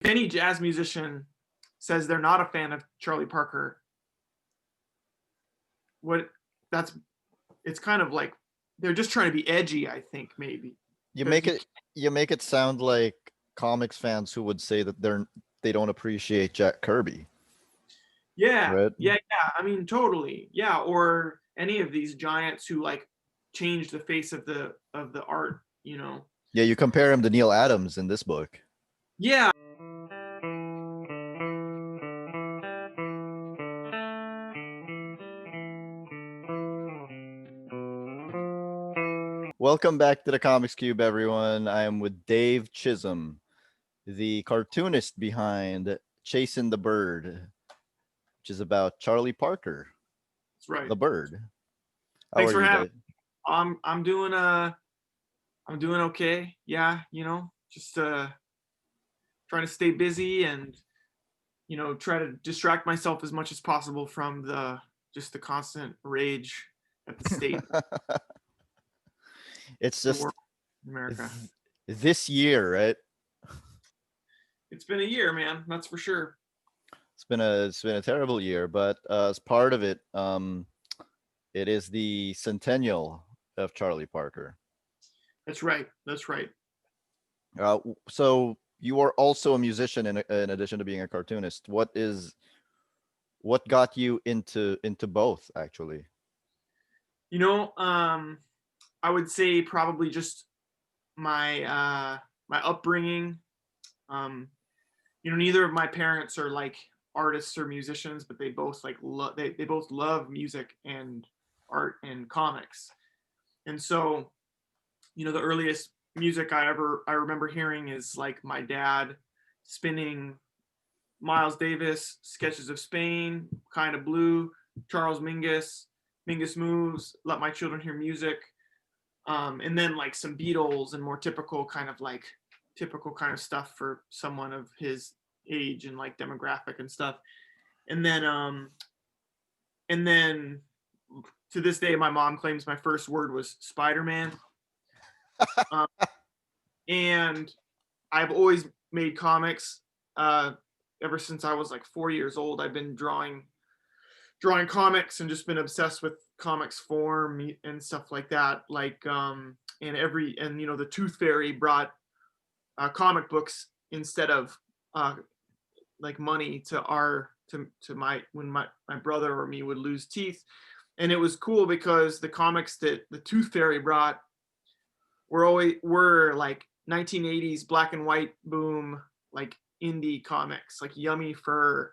if any jazz musician says they're not a fan of Charlie Parker, what that's it's kind of like they're just trying to be edgy, I think maybe You because make you it you make it sound like comics fans who would say that they don't appreciate Jack Kirby, yeah, right? yeah. I mean, totally. Yeah, or any of these giants who like change the face of the art, you know. Yeah, you compare him to Neil Adams in this book. Yeah. Welcome back to the Comics Cube, everyone. I am with Dave Chisholm, the cartoonist behind Chasin the Bird, which is about Charlie Parker, That's right. the bird. How Thanks are for you, having Dave? I'm doing I'm doing okay. Yeah, just trying to stay busy and try to distract myself as much as possible from the just the constant rage at the state of It's the world just in America. this year, right? It's been a year, man, that's for sure. It's been a terrible year, but as part of it, it is the centennial of Charlie Parker. That's right. That's right. So you are also a musician in addition to being a cartoonist. What got you into both actually? You know, I would say probably just my upbringing. Um, neither of my parents are like artists or musicians, but they both they both love music and art and comics. And so, the earliest music I remember hearing is like my dad spinning Miles Davis, Sketches of Spain, Kind of Blue, Charles Mingus, Mingus Moves, Let My Children Hear Music, and then like some Beatles and more typical kind of stuff for someone of his age and like demographic and stuff. And then and then to this day, my mom claims my first word was Spider-Man. Um, and I've always made comics. Ever since I was like 4 years old, I've been drawing comics and just been obsessed with comics form and stuff like that. And the Tooth Fairy brought comic books instead of like money to our to my when my brother or me would lose teeth. And it was cool because the comics that the Tooth Fairy brought were like 1980s black and white boom, like indie comics, like Yummy Fur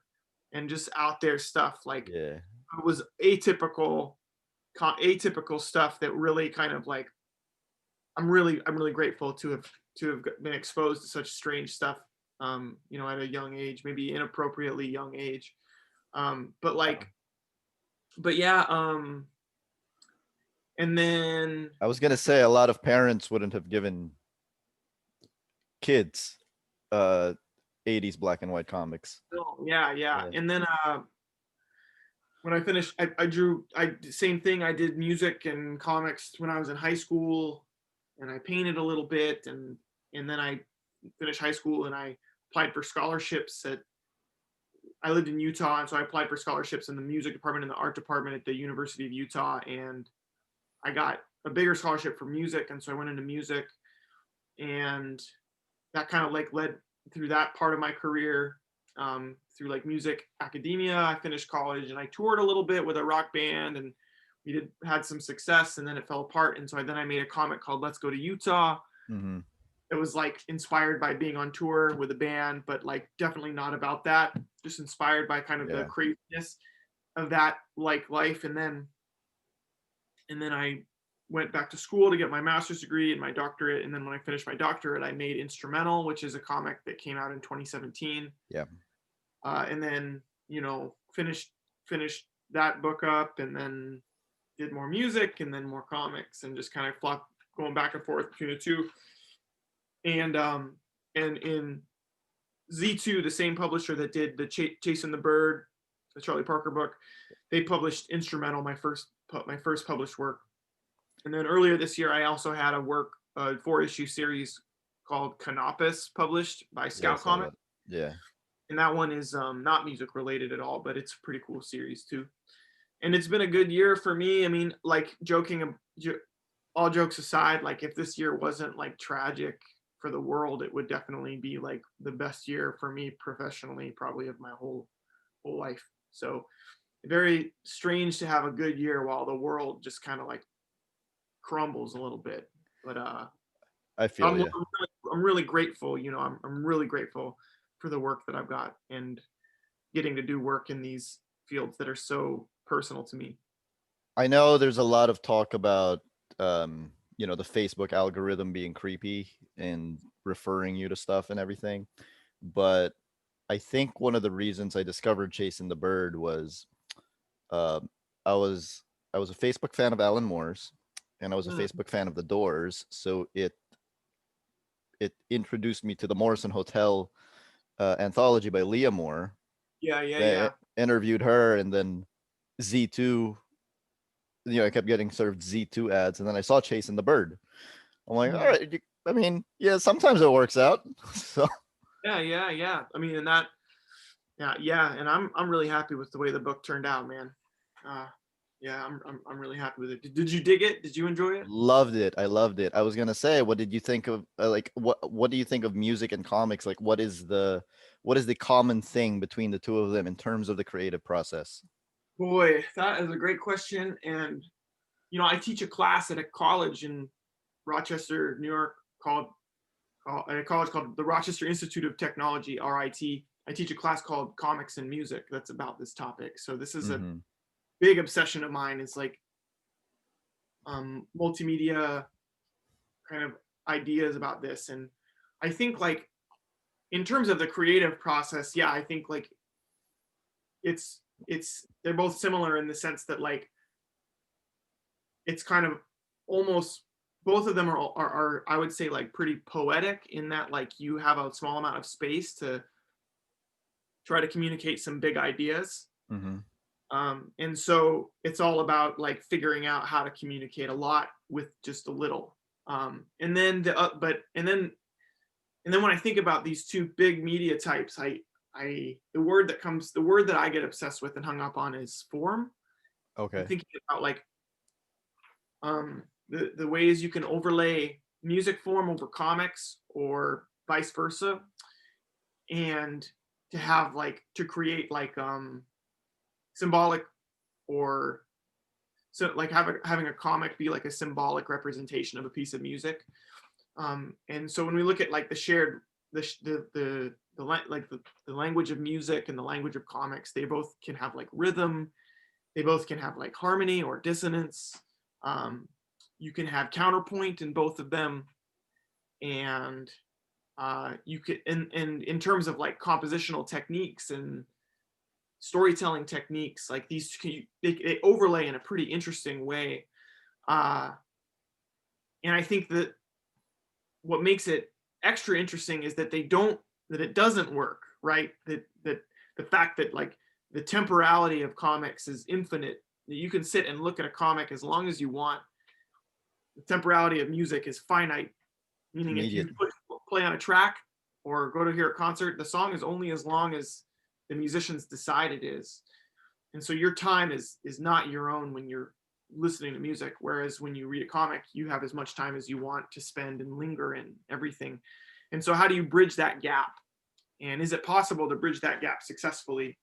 and just out there stuff. Like Yeah. it was atypical stuff that really kind of like I'm really grateful to have been exposed to such strange stuff, at a young age, maybe inappropriately young age. But like, but yeah, and then I was gonna say a lot of parents wouldn't have given kids uh 80s black and white comics. oh, yeah, yeah, Yeah. and then when I finished, I drew. I same thing. I did music and comics when I was in high school, and I painted a little bit, and then I finished high school and I applied for scholarships at. I lived in Utah, and so I applied for scholarships in the music department and the art department at the University of Utah, and I got a bigger scholarship for music, and so I went into music, and that kind of like led through that part of my career, through like music academia. I finished college and I toured a little bit with a rock band, and we had some success, and then it fell apart. And so I made a comic called Let's Go to Utah. Mm-hmm. It was like inspired by being on tour with a band, but like definitely not about that. Just inspired by kind of the Yeah. craziness of that like life. And then I went back to school to get my master's degree and my doctorate. And then when I finished my doctorate, I made Instrumental, which is a comic that came out in 2017. Yeah. And then finished that book up, and then did more music and then more comics, and just kind of flop going back and forth between the two. And and in Z2, the same publisher that did the Chasin the Bird, the Charlie Parker book, they published Instrumental, my first published work. And then earlier this year, I also had a 4-issue series called Canopus published by Yeah, I Scout saw Comics. that. Yeah. And that one is not music related at all, but it's a pretty cool series too. And it's been a good year for me. I mean, like all jokes aside, like if this year wasn't like tragic for the world, it would definitely be like the best year for me professionally, probably of my whole life. So very strange to have a good year while the world just kind of like crumbles a little bit. But I feel you. I'm really grateful. I'm really grateful for the work that I've got and getting to do work in these fields that are so personal to me. I know there's a lot of talk about the Facebook algorithm being creepy and referring you to stuff and everything. But I think one of the reasons I discovered Chasing the Bird was um I was I was a Facebook fan of Alan Moore's, and I was a Mm, Facebook fan of The Doors, so it introduced me to the Morrison Hotel anthology by Leah Moore. yeah, yeah, They yeah. interviewed her, and then Z2, I kept getting sort of Z2 ads, and then I saw Chasing the Bird. I'm like, all Mhm. right, I mean, yeah, sometimes it works out. So Yeah, yeah, yeah. I mean, and that, yeah, yeah. And I'm really happy with the way the book turned out, man. Uh, yeah, I'm really happy with it. Did you dig it? Did you enjoy it? loved it. I loved it. I was gonna say, what did you think of like what do you think of music and comics? Like, what is the common thing between the two of them in terms of the creative process? Boy, that is a great question. And I teach a class at a college in Rochester, New York, at a college called the Rochester Institute of Technology, RIT. I teach a class called Comics and Music that's about this topic. So this is a Mm-hmm. big obsession of mine. Is like multimedia kind of ideas about this, and I think like in terms of the creative process, yeah, I think like they're both similar in the sense that like it's kind of almost both of them are I would say like pretty poetic in that like you have a small amount of space to try to communicate some big ideas. Mm-hmm. And so it's all about like figuring out how to communicate a lot with just a little. And then and then when I think about these two big media types, the word that I get obsessed with and hung up on is form. I'm Okay. thinking about like the ways you can overlay music form over comics or vice versa, and to have like to create like symbolic or so like having a comic be like a symbolic representation of a piece of music. And so when we look at like the shared the language of music and the language of comics, they both can have like rhythm, they both can have like harmony or dissonance. um, you can have counterpoint in both of them, and you could and in terms of like compositional techniques and storytelling techniques, like they overlay in a pretty interesting way. uh, and I think that what makes it extra interesting is that it doesn't work, right? That the fact that like the temporality of comics is infinite, that you can sit and look at a comic as long as you want. The temporality of music is finite, It's meaning if you immediate. play on a track or go to hear a concert, the song is only as long as the musicians decide it is. And so your time is not your own when you're listening to music, whereas when you read a comic you have as much time as you want to spend and linger in everything. And so how do you bridge that gap, and is it possible to bridge that gap successfully?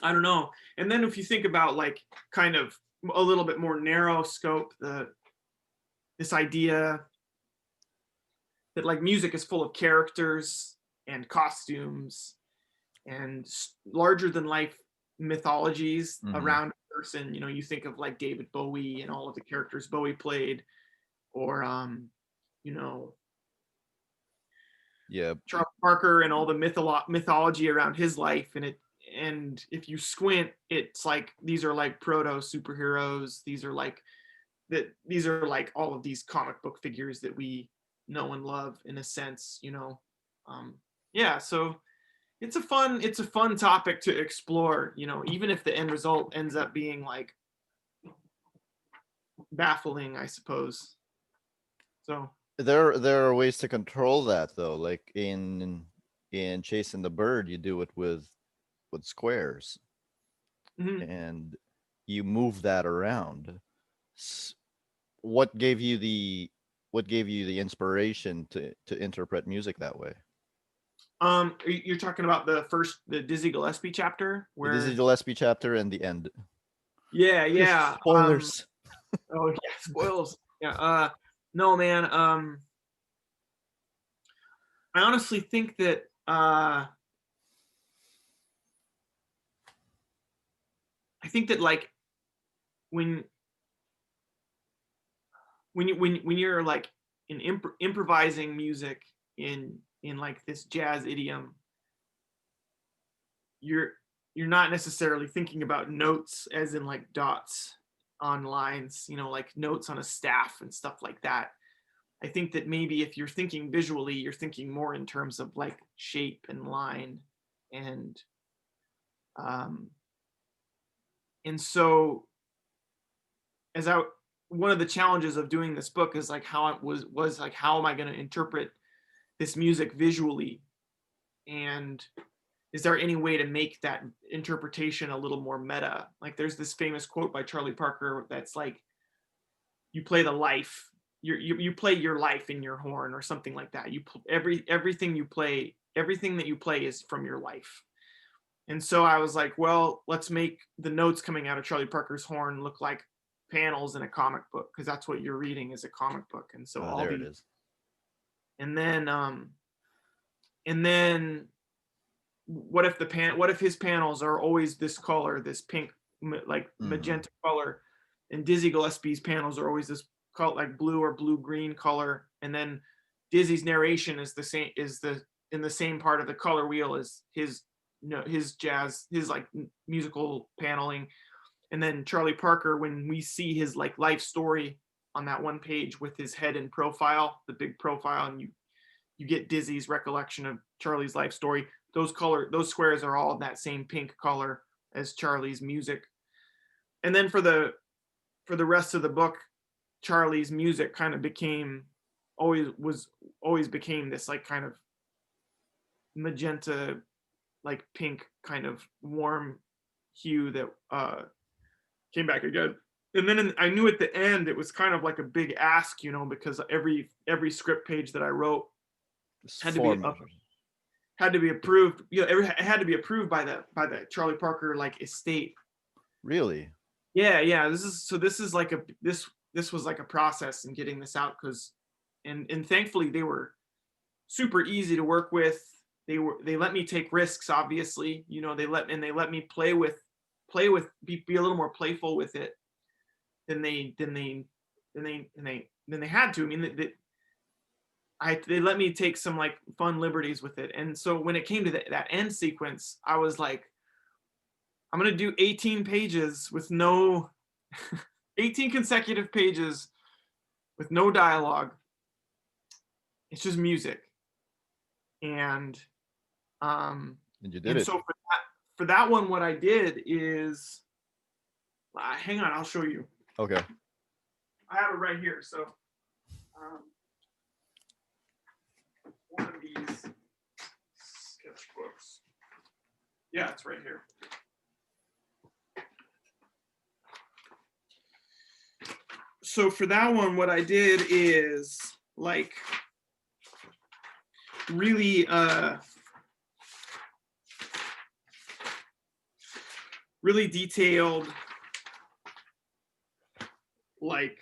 I don't know. And then if you think about like kind of a little bit more narrow scope, this idea that like music is full of characters and costumes and larger than life mythologies Mm-hmm. around a person. You think of like David Bowie and all of the characters Bowie played, or you know, Yeah. Charles Parker and all the mythology around his life. And if you squint, it's like these are like proto superheroes. These are like all of these comic book figures that we know and love in a sense. Um, yeah, so it's a fun topic to explore, even if the end result ends up being like baffling, I suppose. So There are ways to control that though, like in in Chasin the Bird, you do it with squares, Mhm. and you move that around. What gave you the inspiration to interpret music that way? You're talking about the Dizzy Gillespie chapter The Dizzy where, Gillespie chapter and the end. yeah, yeah. Spoilers. Oh yeah, spoils. Yeah. No, man. I honestly think that I think that like when when you're like in improvising music in like this jazz idiom, you're you're not necessarily thinking about notes as in like dots on lines, like notes on a staff and stuff like that. I think that maybe if you're thinking visually, you're thinking more in terms of like shape and line, and um and so as I one of the challenges of doing this book is like how it was like how am I going to interpret this music visually, and is there any way to make that interpretation a little more meta? Like there's this famous quote by Charlie Parker that's like, you play the life, you play your life in your horn or something like that. Everything you play, everything that you play is from your life. And so I was like, well, let's make the notes coming out of Charlie Parker's horn look like panels in a comic book, because that's what you're reading is a comic book. And so There it is. and then and then what if what if his panels are always this color, this pink, like magenta color, and Dizzy Gillespie's panels are always this color, like blue or blue green color, and then Dizzy's narration is the same, is the in the same part of the color wheel as his his jazz, his like musical paneling. And then Charlie Parker, when we see his like life story on that one page with his head in profile, the big profile, and you get Dizzy's recollection of Charlie's life story. Those squares are all that same pink color as Charlie's music. And then for the rest of the book, Charlie's music kind of always became this like kind of magenta, like pink kind of warm hue that came back again. And then I knew at the end it was kind of like a big ask, because every script page that I wrote had to be approved. It had to be approved by the Charlie Parker like estate. Really? Yeah, yeah. This is like this was like a process in getting this out, because and thankfully they were super easy to work with. They let me take risks, obviously. They let me be a little more playful with it than they had to. I mean, they let me take some like fun liberties with it. And so when it came to that end sequence, I was like, I'm gonna do 18 pages with no 18 consecutive pages with no dialogue. It's just music. And you did it. so for that one, what I did is, hang on, I'll show you. Okay. I have it right here. So one of these sketchbooks. Yeah, it's right here. So for that one, what I did is like really really detailed, like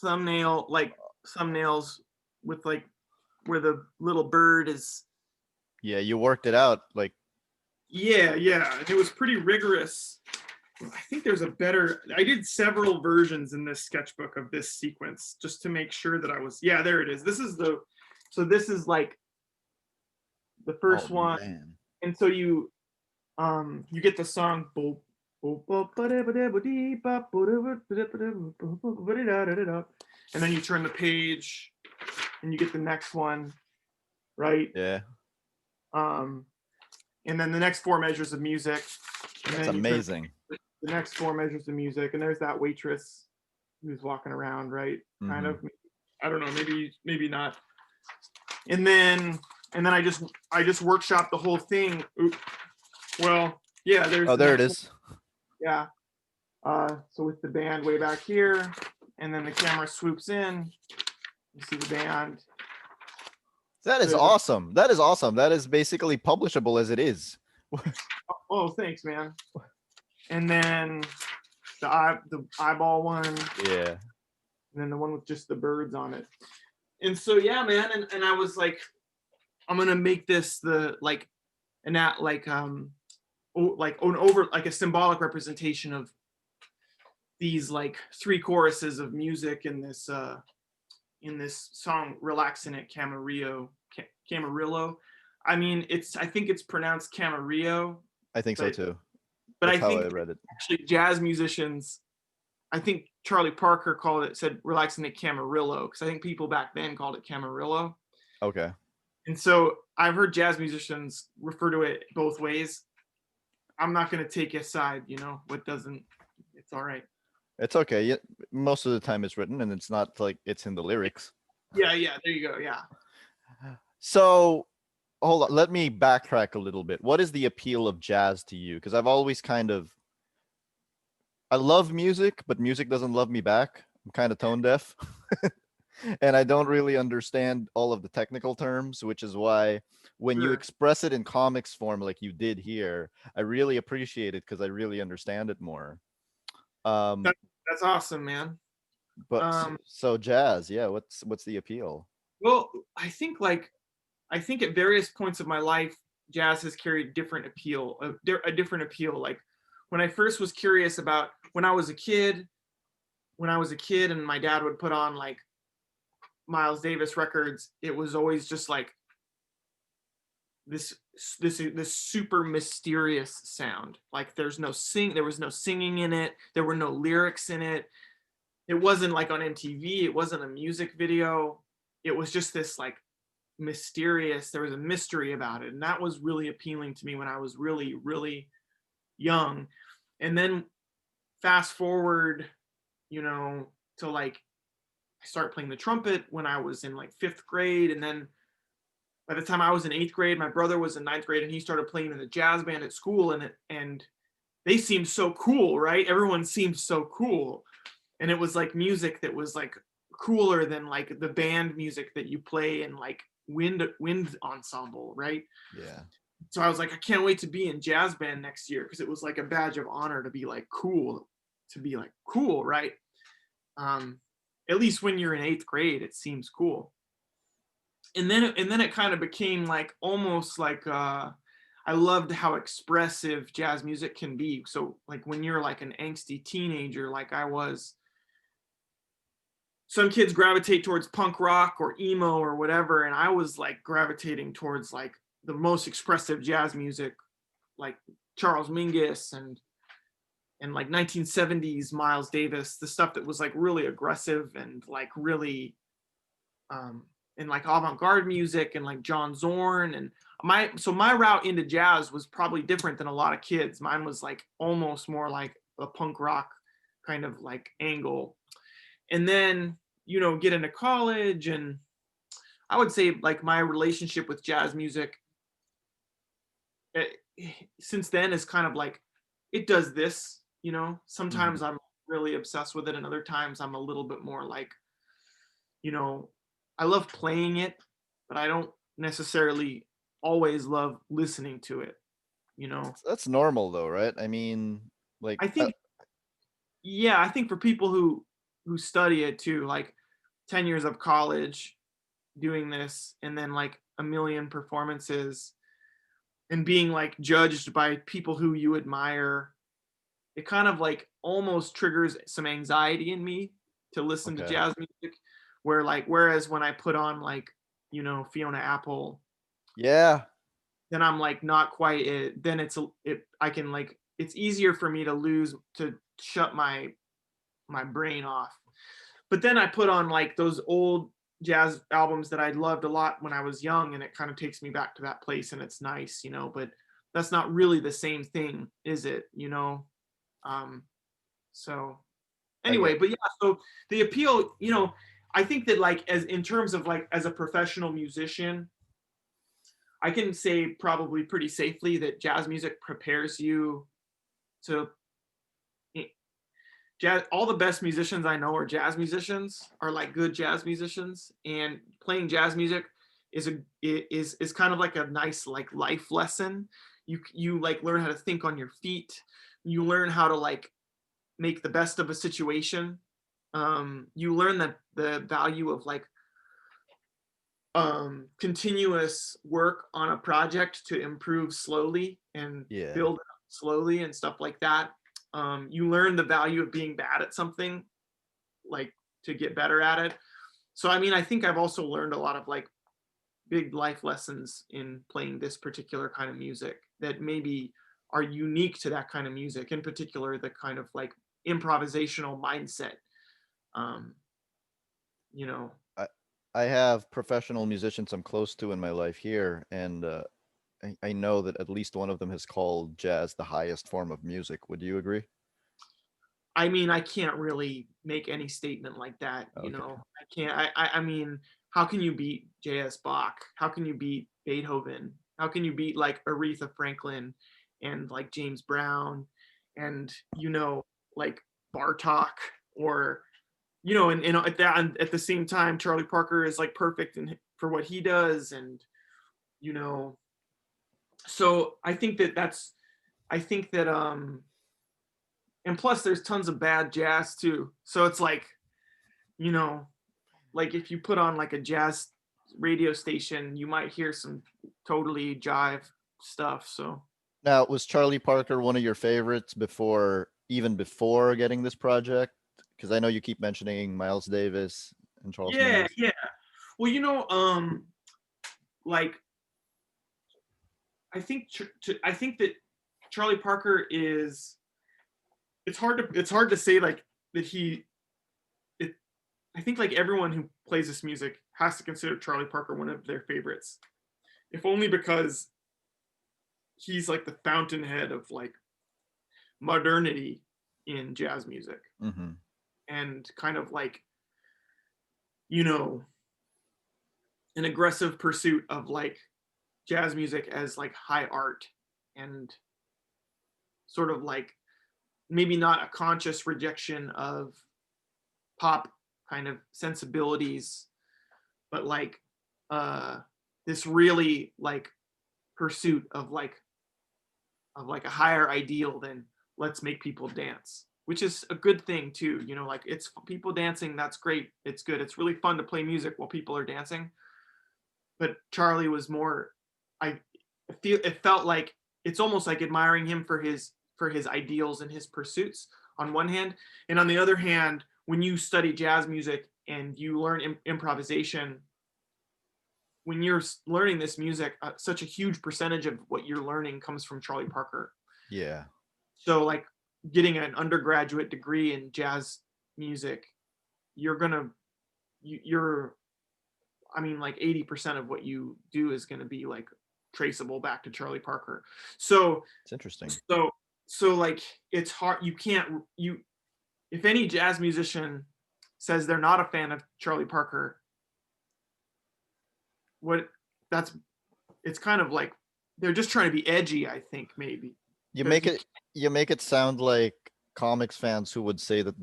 thumbnails with like where the little bird is. Yeah, you worked it out like. Yeah, and it was pretty rigorous. I think I did several versions in this sketchbook of this sequence just to make sure that yeah, there it is. This is like the first one. Man. And so you get the song, and then you turn the page and you get the next one, right? Yeah. And then the next 4 measures of music. That's amazing. The next 4 measures of music, and there's that waitress who's walking around, right? Kind of. I don't know, maybe not. And then and then I just workshopped the whole thing. Well, yeah, there's Oh, the there it next one. is. Yeah. So with the band way back here, and then the camera swoops in. You see the band. That is There's a, awesome. That is awesome. That is basically publishable as it is. oh, thanks, man. And then the eyeball one, and Yeah. then the one with just the birds on it. And so yeah, man, and I was like, I'm gonna make this the like an at like like an over like a symbolic representation of these like three choruses of music in this song "Relaxing at Camarillo." I mean, I think it's pronounced Camarillo, I think so but too. but That's I how I think read it. actually jazz musicians, I think Charlie Parker said "Relaxing at Camarillo" because I think people back then called it Camarillo. Okay. And so I've heard jazz musicians refer to it both ways. I'm not going to take a side, what doesn't, it's all right. It's okay. Yeah, most of the time it's written and it's not like it's in the lyrics. Yeah, yeah, there you go. Yeah. So hold on, let me backtrack a little bit. What is the appeal of jazz to you? Because I've always I love music, but music doesn't love me back. I'm kind of tone deaf. And I don't really understand all of the technical terms, which is why when you Sure. express it in comics form like you did here, I really appreciate it because I really understand it more. Um, That, that's awesome, man. but Um, so jazz, yeah, what's the appeal? well, I think at various points of my life, jazz has carried different appeal, a different appeal. Like when I first was curious about when I was a kid and my dad would put on like Miles Davis records, it was always just like this this super mysterious sound. Like there was no singing in it, there were no lyrics in it. It wasn't like on MTV, it wasn't a music video. It was just this like mysterious, there was a mystery about it, and that was really appealing to me when I was really really young. And then fast forward, to like I started playing the trumpet when I was in like 5th grade, and then by the time I was in 8th grade, my brother was in 9th grade, and he started playing in the jazz band at school, and they seemed so cool, right? Everyone seemed so cool, and it was like music that was like cooler than like the band music that you play in like wind ensemble, right? Yeah. So I was like, I can't wait to be in jazz band next year because it was like a badge of honor to be like cool, right? Um, at least when you're in 8th grade, it seems cool. And then it kind of became like almost like I loved how expressive jazz music can be. So like when you're like an angsty teenager like I was, some kids gravitate towards punk rock or emo or whatever, and I was like gravitating towards like the most expressive jazz music, like Charles Mingus and like 1970s Miles Davis, the stuff that was like really aggressive and like really and like avant-garde music and like John Zorn. And my route into jazz was probably different than a lot of kids. Mine was like almost more like a punk rock kind of like angle. And then, get into college, and I would say like my relationship with jazz music eh, since then is kind of like it does this, Mhm. sometimes I'm really obsessed with it, and other times I'm a little bit more like, you know, I love playing it, but I don't necessarily always love listening to it, you know. That's normal though, right? I mean, like I think yeah, I think for people who study it too, like 10 years of college doing this and then like a million performances and being like judged by people who you admire, it kind of like almost triggers some anxiety in me to listen to okay. jazz music whereas when I put on like, Fiona Apple, Yeah. then I'm like not quite it. Then I can like it's easier for me to shut my brain off. But then I put on like those old jazz albums that I loved a lot when I was young, and it kind of takes me back to that place, and it's nice, but that's not really the same thing, is it? Um, so I anyway, get but yeah, so the appeal, I think that like as in terms of like as a professional musician, I can say probably pretty safely that jazz music prepares you to jazz. All the best musicians I know are jazz musicians, are like good jazz musicians, and playing jazz music is kind of like a nice like life lesson. You like learn how to think on your feet. You learn how to like make the best of a situation. You learn that the value of like continuous work on a project to improve slowly and Yeah. build up slowly and stuff like that. You learn the value of being bad at something, like to get better at it. So I mean, I think I've also learned a lot of like big life lessons in playing this particular kind of music that maybe are unique to that kind of music, in particular the kind of like improvisational mindset. um you know I I have professional musicians I'm close to in my life here, and I know that at least one of them has called jazz the highest form of music. Would you agree? I mean, I can't really make any statement like that, you Okay. know. I can't. I mean, how can you beat J.S. Bach? How can you beat Beethoven? How can you beat like Aretha Franklin and like James Brown and like Bartok, or and at that and at the same time Charlie Parker is like perfect for what he does, and you know so I think that and plus there's tons of bad jazz too. So it's like, you know, like if you put on like a jazz radio station, you might hear some totally jive stuff. So Now, was Charlie Parker one of your favorites even before getting this project? Because I know you keep mentioning Miles Davis and Charles yeah, Mingus. yeah. Well, like I think that Charlie Parker is. It's hard to say like that he. It, I think like everyone who plays this music has to consider Charlie Parker one of their favorites, if only because he's like the fountainhead of like modernity in jazz music, Mm-hmm. and kind of like you know an aggressive pursuit of like jazz music as like high art, and sort of like maybe not a conscious rejection of pop kind of sensibilities, but like uh this really like pursuit of like a higher ideal than let's make people dance, which is a good thing too. Like it's people dancing, that's great, it's good, it's really fun to play music while people are dancing. But Charlie was more, I feel it felt like it's almost like admiring him for his ideals and his pursuits on one hand, and on the other hand, when you study jazz music and you learn improvisation, when you're learning this music, such a huge percentage of what you're learning comes from Charlie Parker. Yeah. So like getting an undergraduate degree in jazz music, you're gonna you're I mean like 80% of what you do is gonna be like traceable back to Charlie Parker. So It's interesting. so so like it's hard. You can't you If any jazz musician says they're not a fan of Charlie Parker, what that's it's kind of like they're just trying to be edgy, I think, maybe. You Because make it you make it sound like comics fans who would say that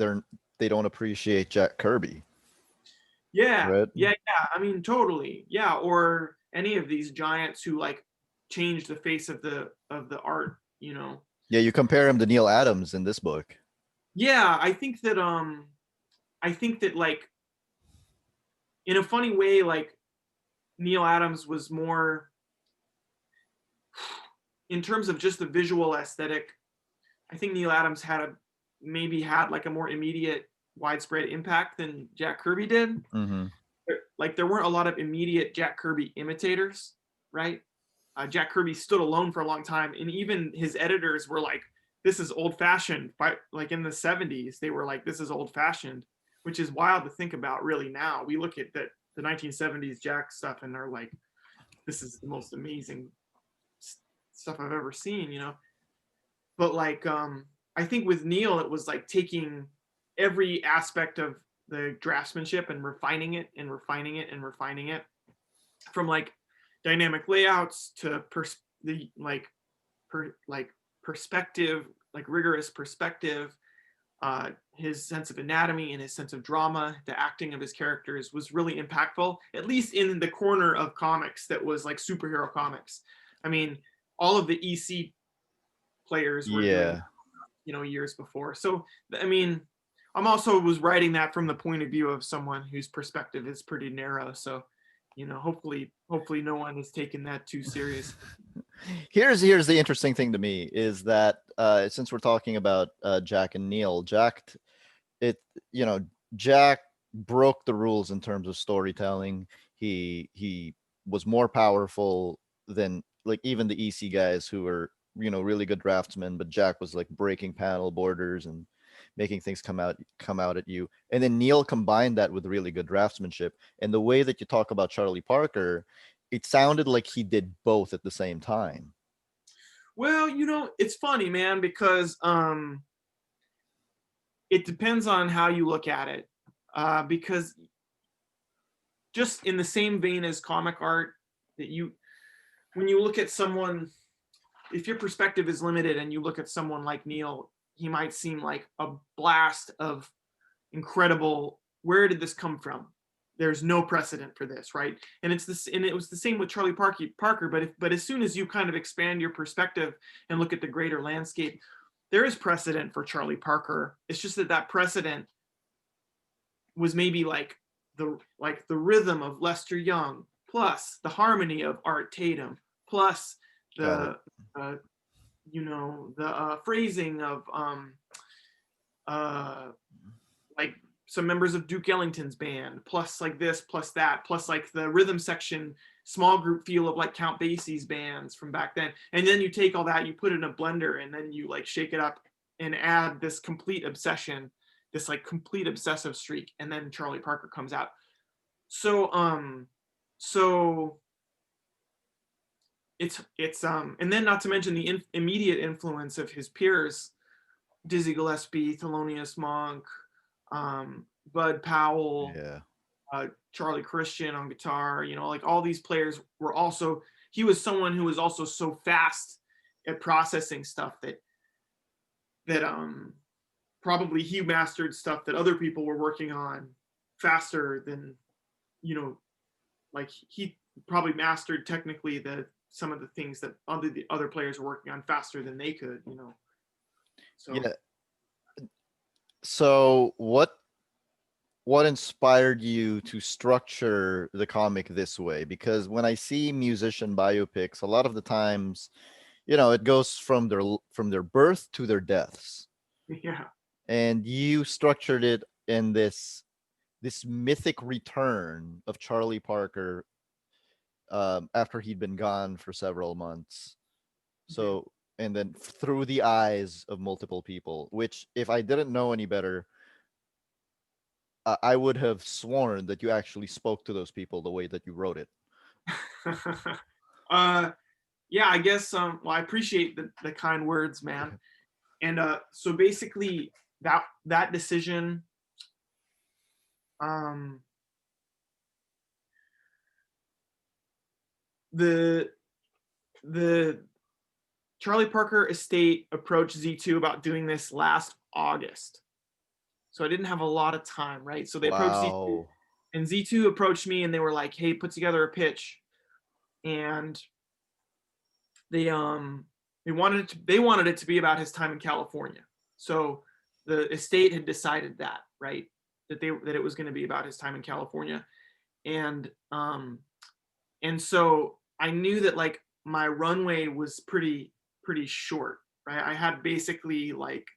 they don't appreciate Jack Kirby, yeah, right? yeah. I mean, totally. Yeah, or any of these giants who like change the face of the art. Yeah, you compare him to Neil Adams in this book. Yeah, I think that like in a funny way, like Neil Adams was more in terms of just the visual aesthetic. I think Neil Adams maybe had like a more immediate widespread impact than Jack Kirby did. Mm-hmm. Like there weren't a lot of immediate Jack Kirby imitators, right? Jack Kirby stood alone for a long time, and even his editors were like, "This is old fashioned." Like in the '70s, they were like, "This is old fashioned," which is wild to think about. Really, now we look at the 1970s Jack stuff and are like, "This is the most amazing stuff I've ever seen." But like, I think with Neil, it was like taking every aspect of the draftsmanship and refining it and refining it and refining it from like dynamic layouts to the like perspective, like rigorous perspective. His sense of anatomy and his sense of drama, the acting of his characters was really impactful, at least in the corner of comics that was like superhero comics. I mean, all of the EC players were doing, Yeah. years before. So, I mean, I'm also was writing that from the point of view of someone whose perspective is pretty narrow. So, hopefully no one is taking that too serious. Here's the interesting thing to me is that since we're talking about Jack and Neil, it you know Jack broke the rules in terms of storytelling. He was more powerful than like even the EC guys who were really good draftsmen, but Jack was like breaking panel borders and making things come out at you. And then Neil combined that with really good draftsmanship. And the way that you talk about Charlie Parker, it sounded like he did both at the same time. Well, it's funny, man, because it depends on how you look at it. Because just in the same vein as comic art, when you look at someone, if your perspective is limited and you look at someone like Neil, he might seem like a blast of incredible. Where did this come from? There's no precedent for this, right? And it was the same with Charlie Parker. But as soon as you kind of expand your perspective and look at the greater landscape, there is precedent for Charlie Parker. It's just that precedent was maybe like the rhythm of Lester Young, plus the harmony of Art Tatum, plus Got it. the phrasing of like some members of Duke Ellington's band, plus like this, plus that, plus like the rhythm section, small group feel of like Count Basie's bands from back then. And then you take all that, you put it in a blender, and then you like shake it up and add this complete obsession, this like complete obsessive streak, and then Charlie Parker comes out. So it's and then not to mention the immediate influence of his peers, Dizzy Gillespie, Thelonious Monk, Bud Powell, Yeah. Charlie Christian on guitar. Like all these players were also. He was someone who was also so fast at processing stuff that probably he mastered stuff that other people were working on faster than like he probably mastered technically some of the things that the other players were working on faster than they could. So Yeah. So what inspired you to structure the comic this way? Because when I see musician biopics, a lot of the times, it goes from their birth to their deaths. yeah. And you structured it in this mythic return of Charlie Parker after he'd been gone for several months. So, and then through the eyes of multiple people, which if I didn't know any better, I would have sworn that you actually spoke to those people the way that you wrote it. Yeah, I guess well, I appreciate the kind words, man. And so basically that decision um the the Charlie Parker estate approached Z2 about doing this last August. So I didn't have a lot of time, right? So they approached Z2, Wow. and Z2 approached me and they were like, "Hey, put together a pitch." And they wanted it to be about his time in California. So the estate had decided that, right? That it was going to be about his time in California. And so I knew that like my runway was pretty short, right? I had basically like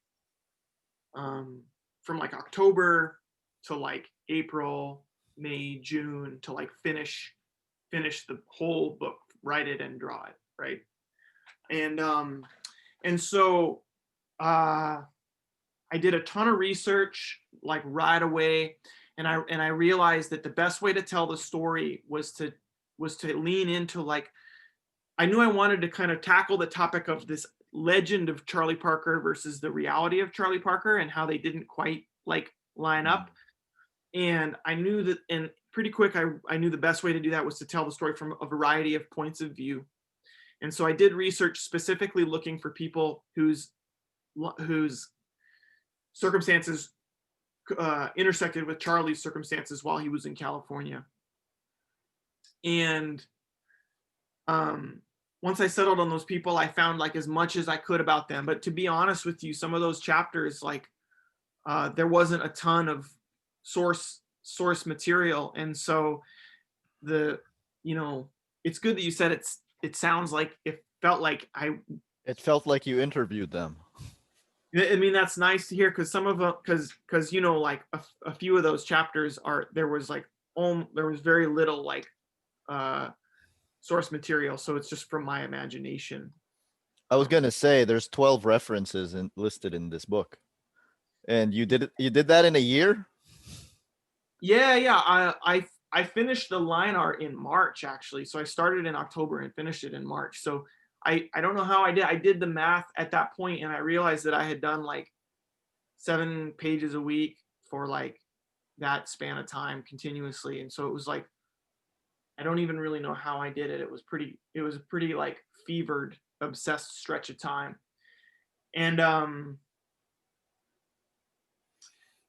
from like October to like April, May, June to like finish the whole book, write it and draw it, right? And so I did a ton of research like right away, and I realized that the best way to tell the story was to lean into like I knew I wanted to kind of tackle the topic of this legend of Charlie Parker versus the reality of Charlie Parker and how they didn't quite like line up. And I knew that, and pretty quick, I knew the best way to do that was to tell the story from a variety of points of view. And so I did research specifically looking for people whose circumstances intersected with Charlie's circumstances while he was in California. And once I settled on those people, I found like as much as I could about them. But to be honest with you, some of those chapters, like there wasn't a ton of source material, and so it's good that you said it sounds like it felt like It felt like you interviewed them. I mean, that's nice to hear, because some of them, because like a few of those chapters there was very little like source material, so it's just from my imagination. I was gonna say there's 12 references listed in this book, and you did that in a year. Yeah. I finished the line art in March, actually. So I started in October and finished it in March. So I don't know how I did the math at that point, and I realized that I had done like 7 pages a week for like that span of time continuously. And so it was like, I don't even really know how I did it. It was a pretty like fevered, obsessed stretch of time. And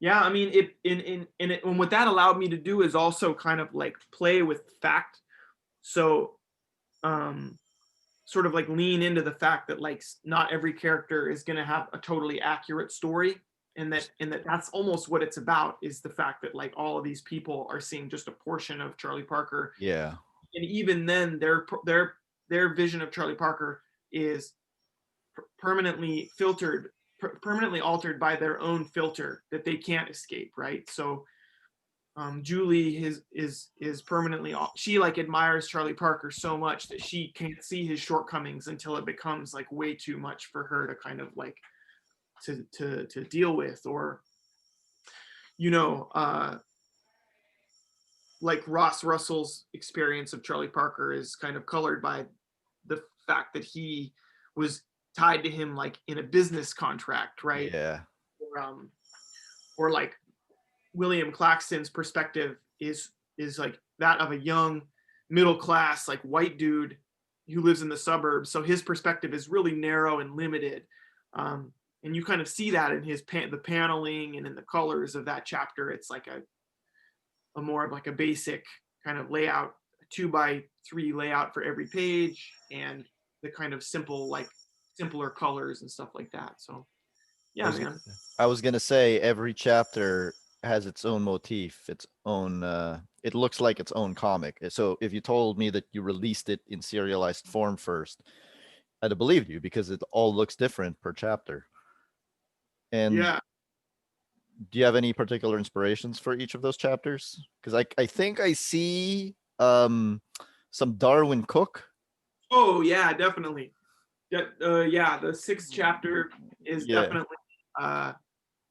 yeah, I mean, and what that allowed me to do is also kind of like play with fact. So sort of like lean into the fact that like not every character is going to have a totally accurate story, and that's almost what it's about, is the fact that like all of these people are seeing just a portion of Charlie Parker. Yeah. And even then their vision of Charlie Parker is permanently altered by their own filter that they can't escape, right? So Julie is permanently, she like admires Charlie Parker so much that she can't see his shortcomings until it becomes like way too much for her to kind of like to deal with. Or like Ross Russell's experience of Charlie Parker is kind of colored by the fact that he was tied to him like in a business contract, right? Yeah. Or like William Claxton's perspective is like that of a young middle class like white dude who lives in the suburbs. So his perspective is really narrow and limited, and you kind of see that in the paneling and in the colors of that chapter. It's like a more of like a basic kind of layout, a 2x3 layout for every page, and the kind of simpler colors and stuff like that. So yeah, man. I was gonna say every chapter has its own motif, its own. It looks like its own comic. So if you told me that you released it in serialized form first, I'd have believed you, because it all looks different per chapter. And Yeah. do you have any particular inspirations for each of those chapters? Because I think I see some Darwin Cook. Oh yeah, definitely. Yeah, the 6th chapter is definitely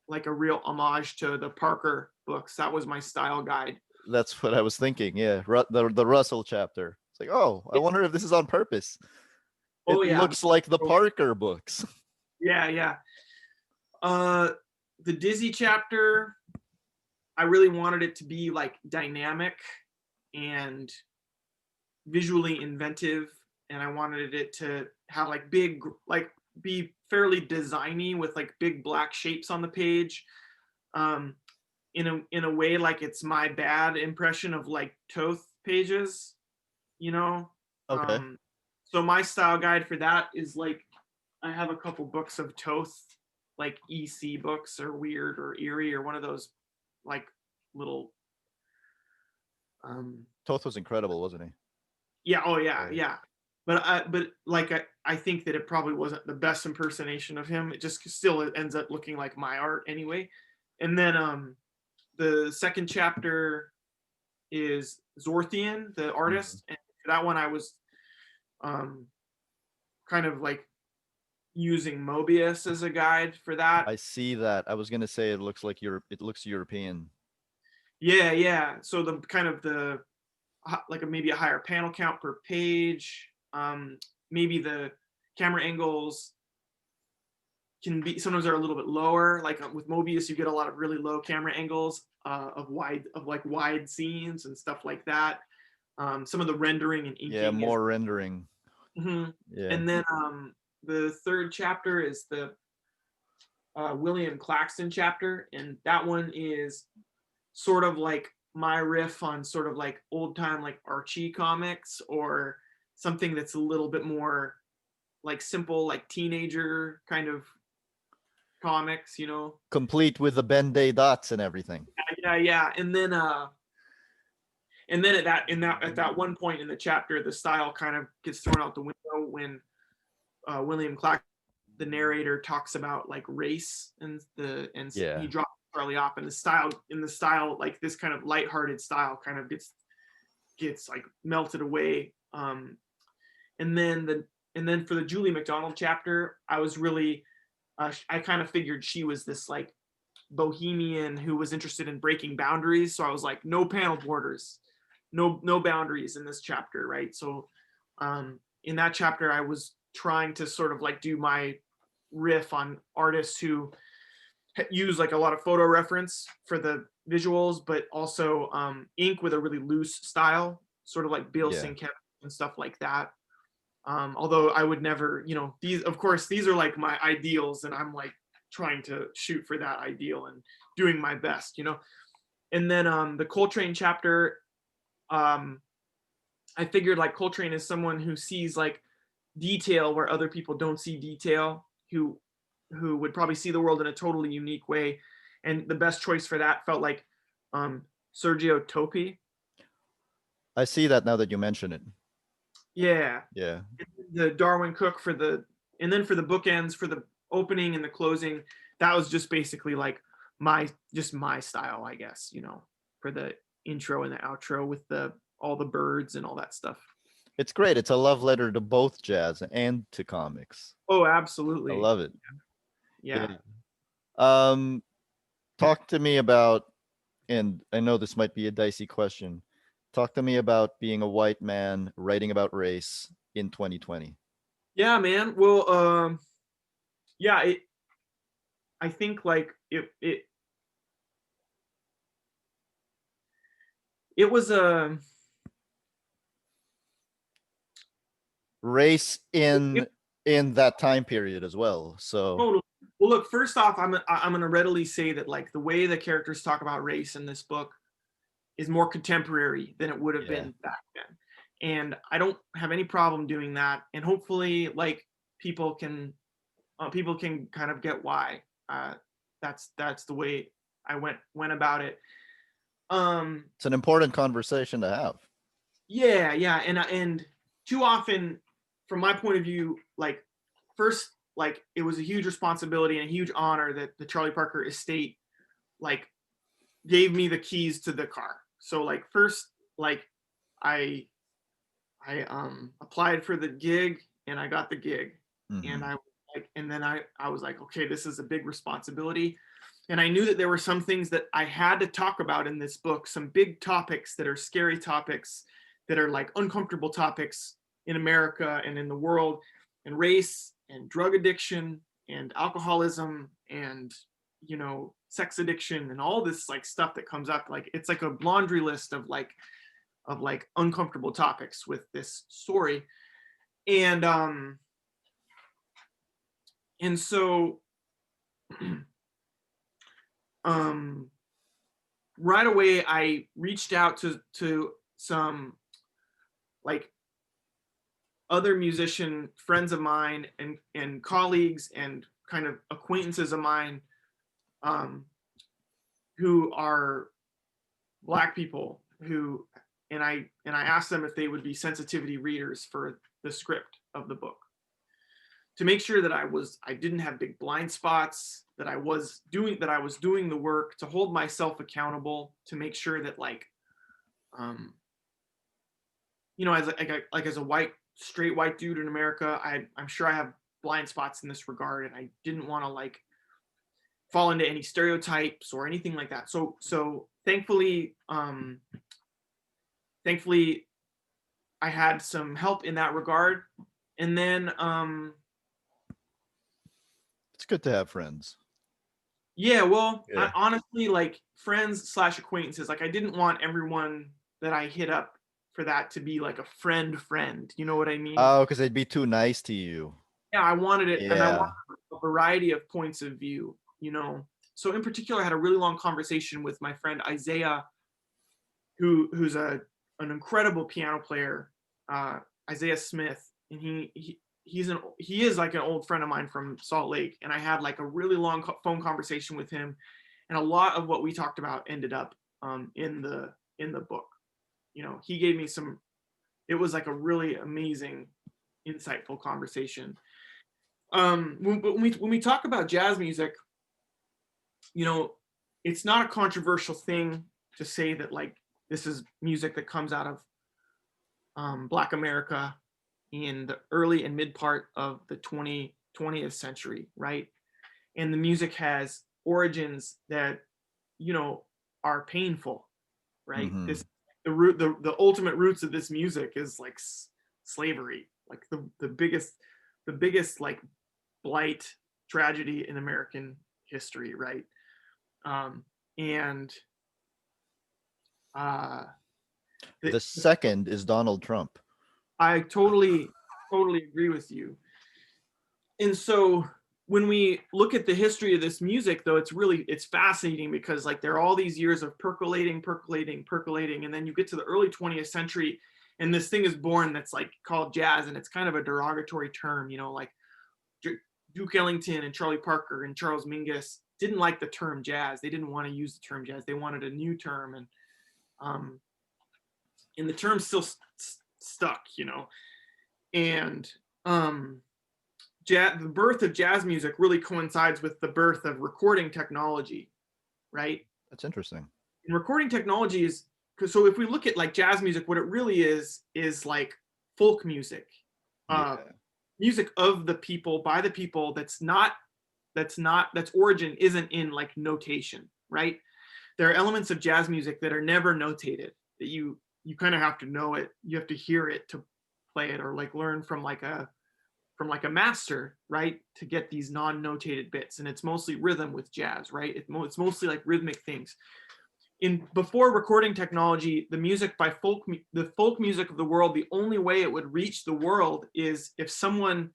like a real homage to the Parker books. That was my style guide. That's what I was thinking. Yeah, the Russell chapter. It's like, oh, I wonder if this is on purpose. It looks like the Parker books. Yeah. The Dizzy chapter, I really wanted it to be like dynamic and visually inventive, and I wanted it to have like be fairly designy with like big black shapes on the page, in a way like it's my bad impression of like Toth pages, Okay. So my style guide for that is like, I have a couple books of Toth, like EC books, or Weird or Eerie, or one of those like little Toth was incredible, wasn't he? yeah, oh yeah. But like I think that it probably wasn't the best impersonation of him. It just still ends up looking like my art anyway. And then the 2nd chapter is Zorthian, the artist, and for that one I was kind of like using Mobius as a guide for that. I see that. I was gonna say it looks like it looks European. Yeah. So the kind of like maybe a higher panel count per page, maybe the camera angles can be, sometimes they're a little bit lower. Like with Mobius, you get a lot of really low camera angles of wide scenes and stuff like that. Some of the rendering and Yeah, inking is. more rendering. Mhm. Yeah. And then the third chapter is the William Claxton chapter, and that one is sort of like my riff on sort of like old time like Archie comics, or something that's a little bit more like simple, like teenager kind of comics, you know. Complete with the Ben-Day dots and everything. Yeah. And then at that one point in the chapter, the style kind of gets thrown out the window when William Clack, the narrator, talks about like race and Yeah. he drops Charlie off, and the style like this kind of lighthearted style kind of gets like melted away. And then for the Julie McDonald chapter, I was really I kind of figured she was this like bohemian who was interested in breaking boundaries. So I was like, no panel borders, no boundaries in this chapter, right? So in that chapter, I was trying to sort of like do my riff on artists who use like a lot of photo reference for the visuals, but also ink with a really loose style, sort of like Bill Yeah. Sienkiewicz and stuff like that. Although I would never, you know, these are like my ideals, and I'm like trying to shoot for that ideal and doing my best, you know. And then the Coltrane chapter, I figured like Coltrane is someone who sees like detail where other people don't see detail, who would probably see the world in a totally unique way. And the best choice for that felt like Sergio Topi. I see that now that you mention it. Yeah. Yeah. The Darwin Cook for the, and then for the bookends, for the opening and the closing, that was just basically like my style, I guess, you know, for the intro and the outro with the all the birds and all that stuff. It's great. It's a love letter to both jazz and to comics. Oh, I absolutely. love it. Yeah. Talk to me about, and I know this might be a dicey question. Talk to me about being a white man writing about race in 2020. Yeah, man. Well, yeah, I think like it was a Race it, in that time period as well. So well, look, first off, I'm gonna readily say that like the way the characters talk about race in this book is more contemporary than it would have yeah. been back then, and I don't have any problem doing that. And hopefully, like people can kind of get why that's the way I went about it. It's an important conversation to have. Yeah, and too often, from my point of view, like first, like it was a huge responsibility and a huge honor that the Charlie Parker estate like gave me the keys to the car. So like first, like I applied for the gig and I got the gig, and Mm-hmm. and then I was like, okay, this is a big responsibility. And I knew that there were some things that I had to talk about in this book, some big topics that are scary topics, that are like uncomfortable topics in America and in the world, and race and drug addiction and alcoholism and, you know, sex addiction and all this like stuff that comes up. Like it's like a laundry list of like uncomfortable topics with this story. And so right away I reached out to some like other musician friends of mine and colleagues and kind of acquaintances of mine, um, who are Black people, who and I asked them if they would be sensitivity readers for the script of the book, to make sure that I didn't have big blind spots, that I was doing the work, to hold myself accountable, to make sure that like you know, as a straight white dude in America, I'm sure I have blind spots in this regard, and I didn't want to like fall into any stereotypes or anything like that. So thankfully I had some help in that regard. And then It's It's good to have friends. Yeah, well, I Yeah. honestly, like, friends slash acquaintances, like, I didn't want everyone that I hit up for that to be like a friend, you know what I mean? Oh, because they'd be too nice to you. Yeah, I wanted it, and I wanted Yeah. a variety of points of view, you know? So in particular, I had a really long conversation with my friend Isaiah, who's an incredible piano player, uh, Isaiah Smith, and he is like an old friend of mine from Salt Lake, and I had like a really long phone conversation with him, and a lot of what we talked about ended up in the book. You know, he gave me some. It was like a really amazing, insightful conversation. When we talk about jazz music, you know, it's not a controversial thing to say that like this is music that comes out of Black America in the early and mid part of the 20th century, right? And the music has origins that, you know, are painful, right? Mm-hmm. This the ultimate roots of this music is like slavery, like the biggest like blight tragedy in American history, right? And uh, the, The second is Donald Trump. I totally agree with you. And so when we look at the history of this music, though, it's fascinating because like there are all these years of percolating, and then you get to the early 20th century, and this thing is born that's like called jazz, and it's kind of a derogatory term, you know, like Duke Ellington and Charlie Parker and Charles Mingus didn't like the term jazz. They didn't want to use the term jazz. They wanted a new term, um, and the term still stuck, you know. And the birth of jazz music really coincides with the birth of recording technology, right? That's interesting. And recording technology is so if we look at like jazz music, what it really is like folk music, uh, Yeah. music of the people by the people. That's origin isn't in like notation, right? There are elements of jazz music that are never notated, that you kind of have to know it, you have to hear it to play it, or like learn from like a master, right, to get these non-notated bits. And it's mostly rhythm with jazz, right? It's mostly like rhythmic things. In before recording technology, the folk music of the world, the only way it would reach the world is if someone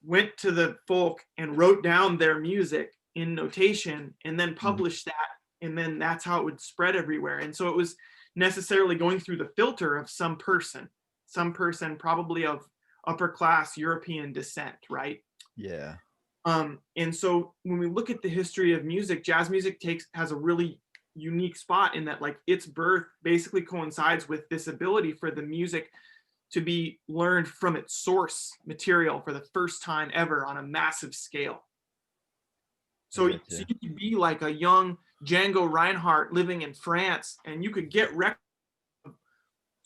went to the folk and wrote down their music in notation and then Mhm. published that, and then that's how it would spread everywhere. And so it was necessarily going through the filter of some person probably of upper class European descent, right? Yeah. And so when we look at the history of music, jazz music has a really unique spot in that like its birth basically coincides with this ability for the music to be learned from its source material for the first time ever on a massive scale. I So, get so you. you could be like a young Django Reinhardt living in France, and you could get records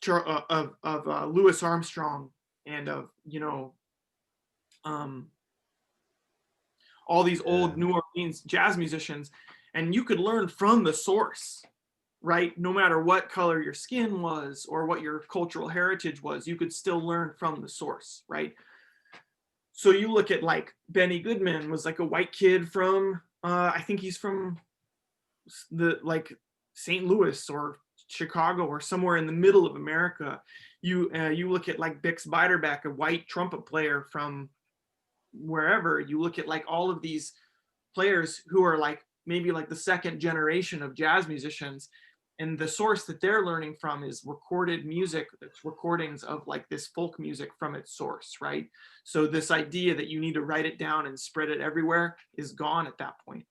of Louis Armstrong and of um, all these Yeah. old New Orleans jazz musicians, and you could learn from the source, right? No matter what color your skin was or what your cultural heritage was, you could still learn from the source, right? So you look at like Benny Goodman was like a white kid from I think he's from the like St. Louis or Chicago or somewhere in the middle of America. You look at like Bix Beiderbecke, a white trumpet player from wherever. You look at like all of these players who are like maybe like the second generation of jazz musicians, and the source that they're learning from is recorded music. It's recordings of like this folk music from its source, right? So this idea that you need to write it down and spread it everywhere is gone at that point.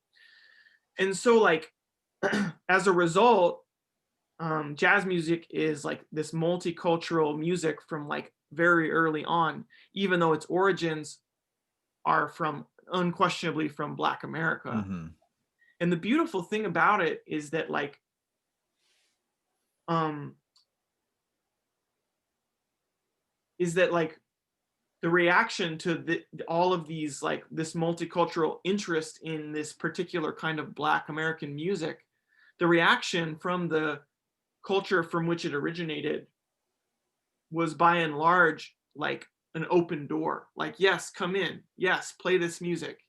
And so like as a result, jazz music is like this multicultural music from like very early on, even though its origins are from unquestionably from Black America. Hmm. And the beautiful thing about it um is that like the reaction to all of these like this multicultural interest in this particular kind of Black American music, the reaction from the culture from which it originated was by and large like an open door, like yes, come in, yes, play this music,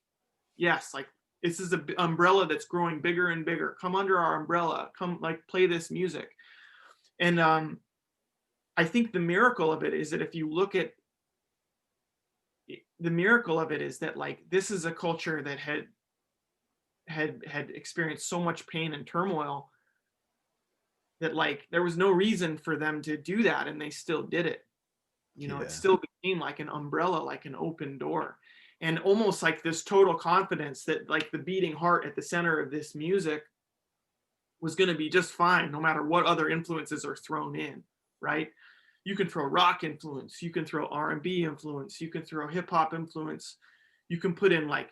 Yes, like this is an umbrella that's growing bigger and bigger. Come under our umbrella. Come like play this music. And I think the miracle of it is that if you look at the miracle of it is that like this is a culture that had experienced so much pain and turmoil that like there was no reason for them to do that, and they still did it. You know, it Yeah. still became like an umbrella, like an open door, and almost like this total confidence that like the beating heart at the center of this music was going to be just fine no matter what other influences are thrown in, right? You can throw rock influence, you can throw R&B influence, you can throw hip hop influence, you can put in like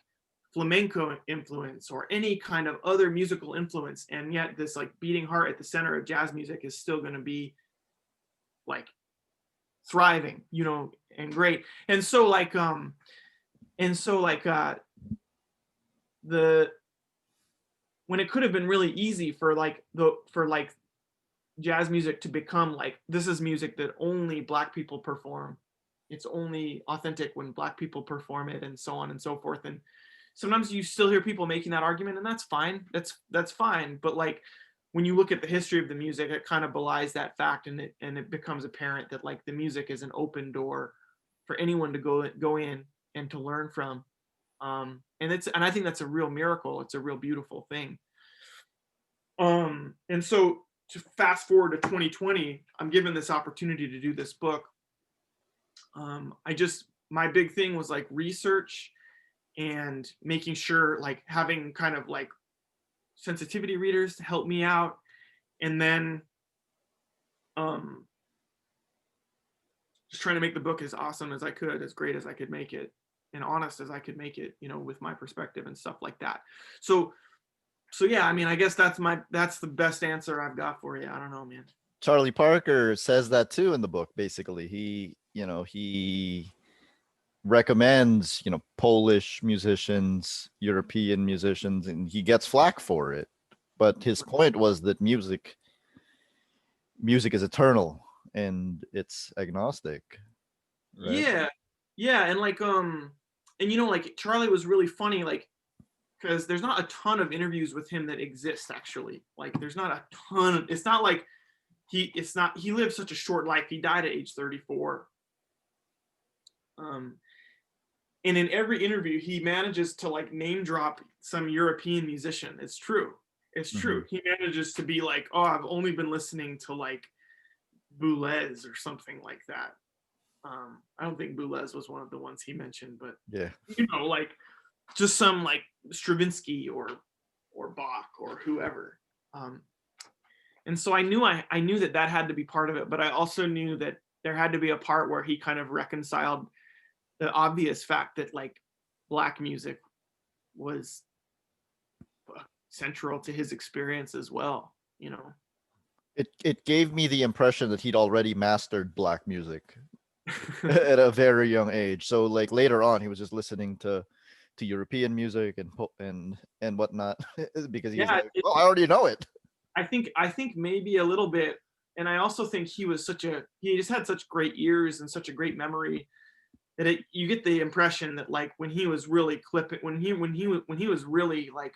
flamenco influence or any kind of other musical influence, and yet this like beating heart at the center of jazz music is still going to be like thriving, you know, and great. And so like the when it could have been really easy for like jazz music to become like this is music that only black people perform, it's only authentic when black people perform it, and so on and so forth. And sometimes you still hear people making that argument, and that's fine, that's fine, but like when you look at the history of the music, it kind of belies that fact, and it becomes apparent that like the music is an open door for anyone to go in and to learn from. And I think that's a real miracle, it's a real beautiful thing. And so to fast forward to 2020, I'm given this opportunity to do this book. I just my big thing was like research and making sure like having kind of like sensitivity readers to help me out, and then um just trying to make the book as awesome as I could, as great as I could make it, and honest as I could make it, you know, with my perspective and stuff like that. So yeah, I mean, I guess that's the best answer I've got for you. I don't know, man. Charlie Parker says that too in the book. Basically, he recommends, Polish musicians, European musicians, and he gets flack for it. But his point was that music is eternal and it's agnostic, right? Yeah, yeah, and like and you know, like Charlie was really funny, like because there's not a ton of interviews with him that exist actually. Like there's not a ton of, it's not like he lived such a short life. He died at age 34. Um, and in every interview, he manages to like name drop some European musician. It's true. It's Mm-hmm. true. He manages to be like, oh, I've only been listening to like Boulez or something like that. I don't think Boulez was one of the ones he mentioned, but Yeah. you know, like just some like Stravinsky or Bach or whoever. Um, and so I knew that had to be part of it, but I also knew that there had to be a part where he kind of reconciled the obvious fact that like black music was central to his experience as well, you know. It gave me the impression that he'd already mastered black music at a very young age. So like later on, he was just listening to European music and whatnot because he's Yeah, like, well, I already know it. I think maybe a little bit, and I also think he just had such great ears and such a great memory that you get the impression that like when he was really clipping, when he was really like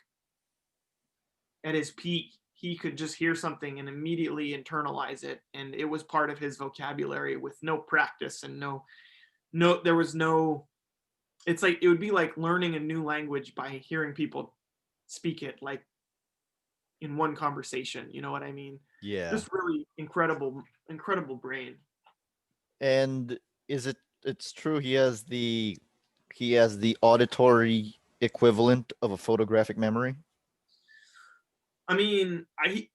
at his peak, he could just hear something and immediately internalize it, and it was part of his vocabulary with no practice and no there was no, it's like it would be like learning a new language by hearing people speak it like in one conversation, you know what I mean? Yeah. Just really incredible brain. And it's true he has the auditory equivalent of a photographic memory? I mean,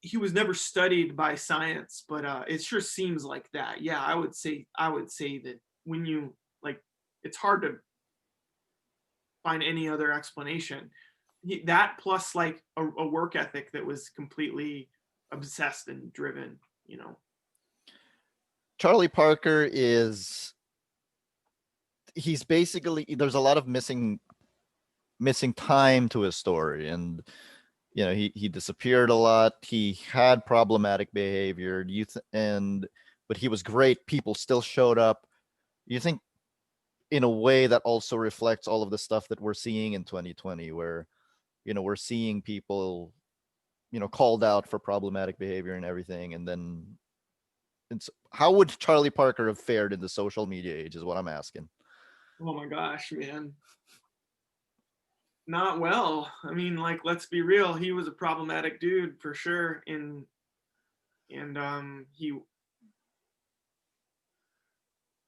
he was never studied by science, but it sure seems like that. Yeah, I would say that when you like, it's hard to find any other explanation. That plus like a work ethic that was completely obsessed and driven, you know. Charlie Parker he's basically, there's a lot of missing time to his story, and he disappeared a lot, he had problematic behavior, but he was great, people still showed up. You think in a way that also reflects all of the stuff that we're seeing in 2020, where, we're seeing people, called out for problematic behavior and everything. And then how would Charlie Parker have fared in the social media age is what I'm asking. Oh my gosh, man. Not well. I mean, like, let's be real. He was a problematic dude for sure. He,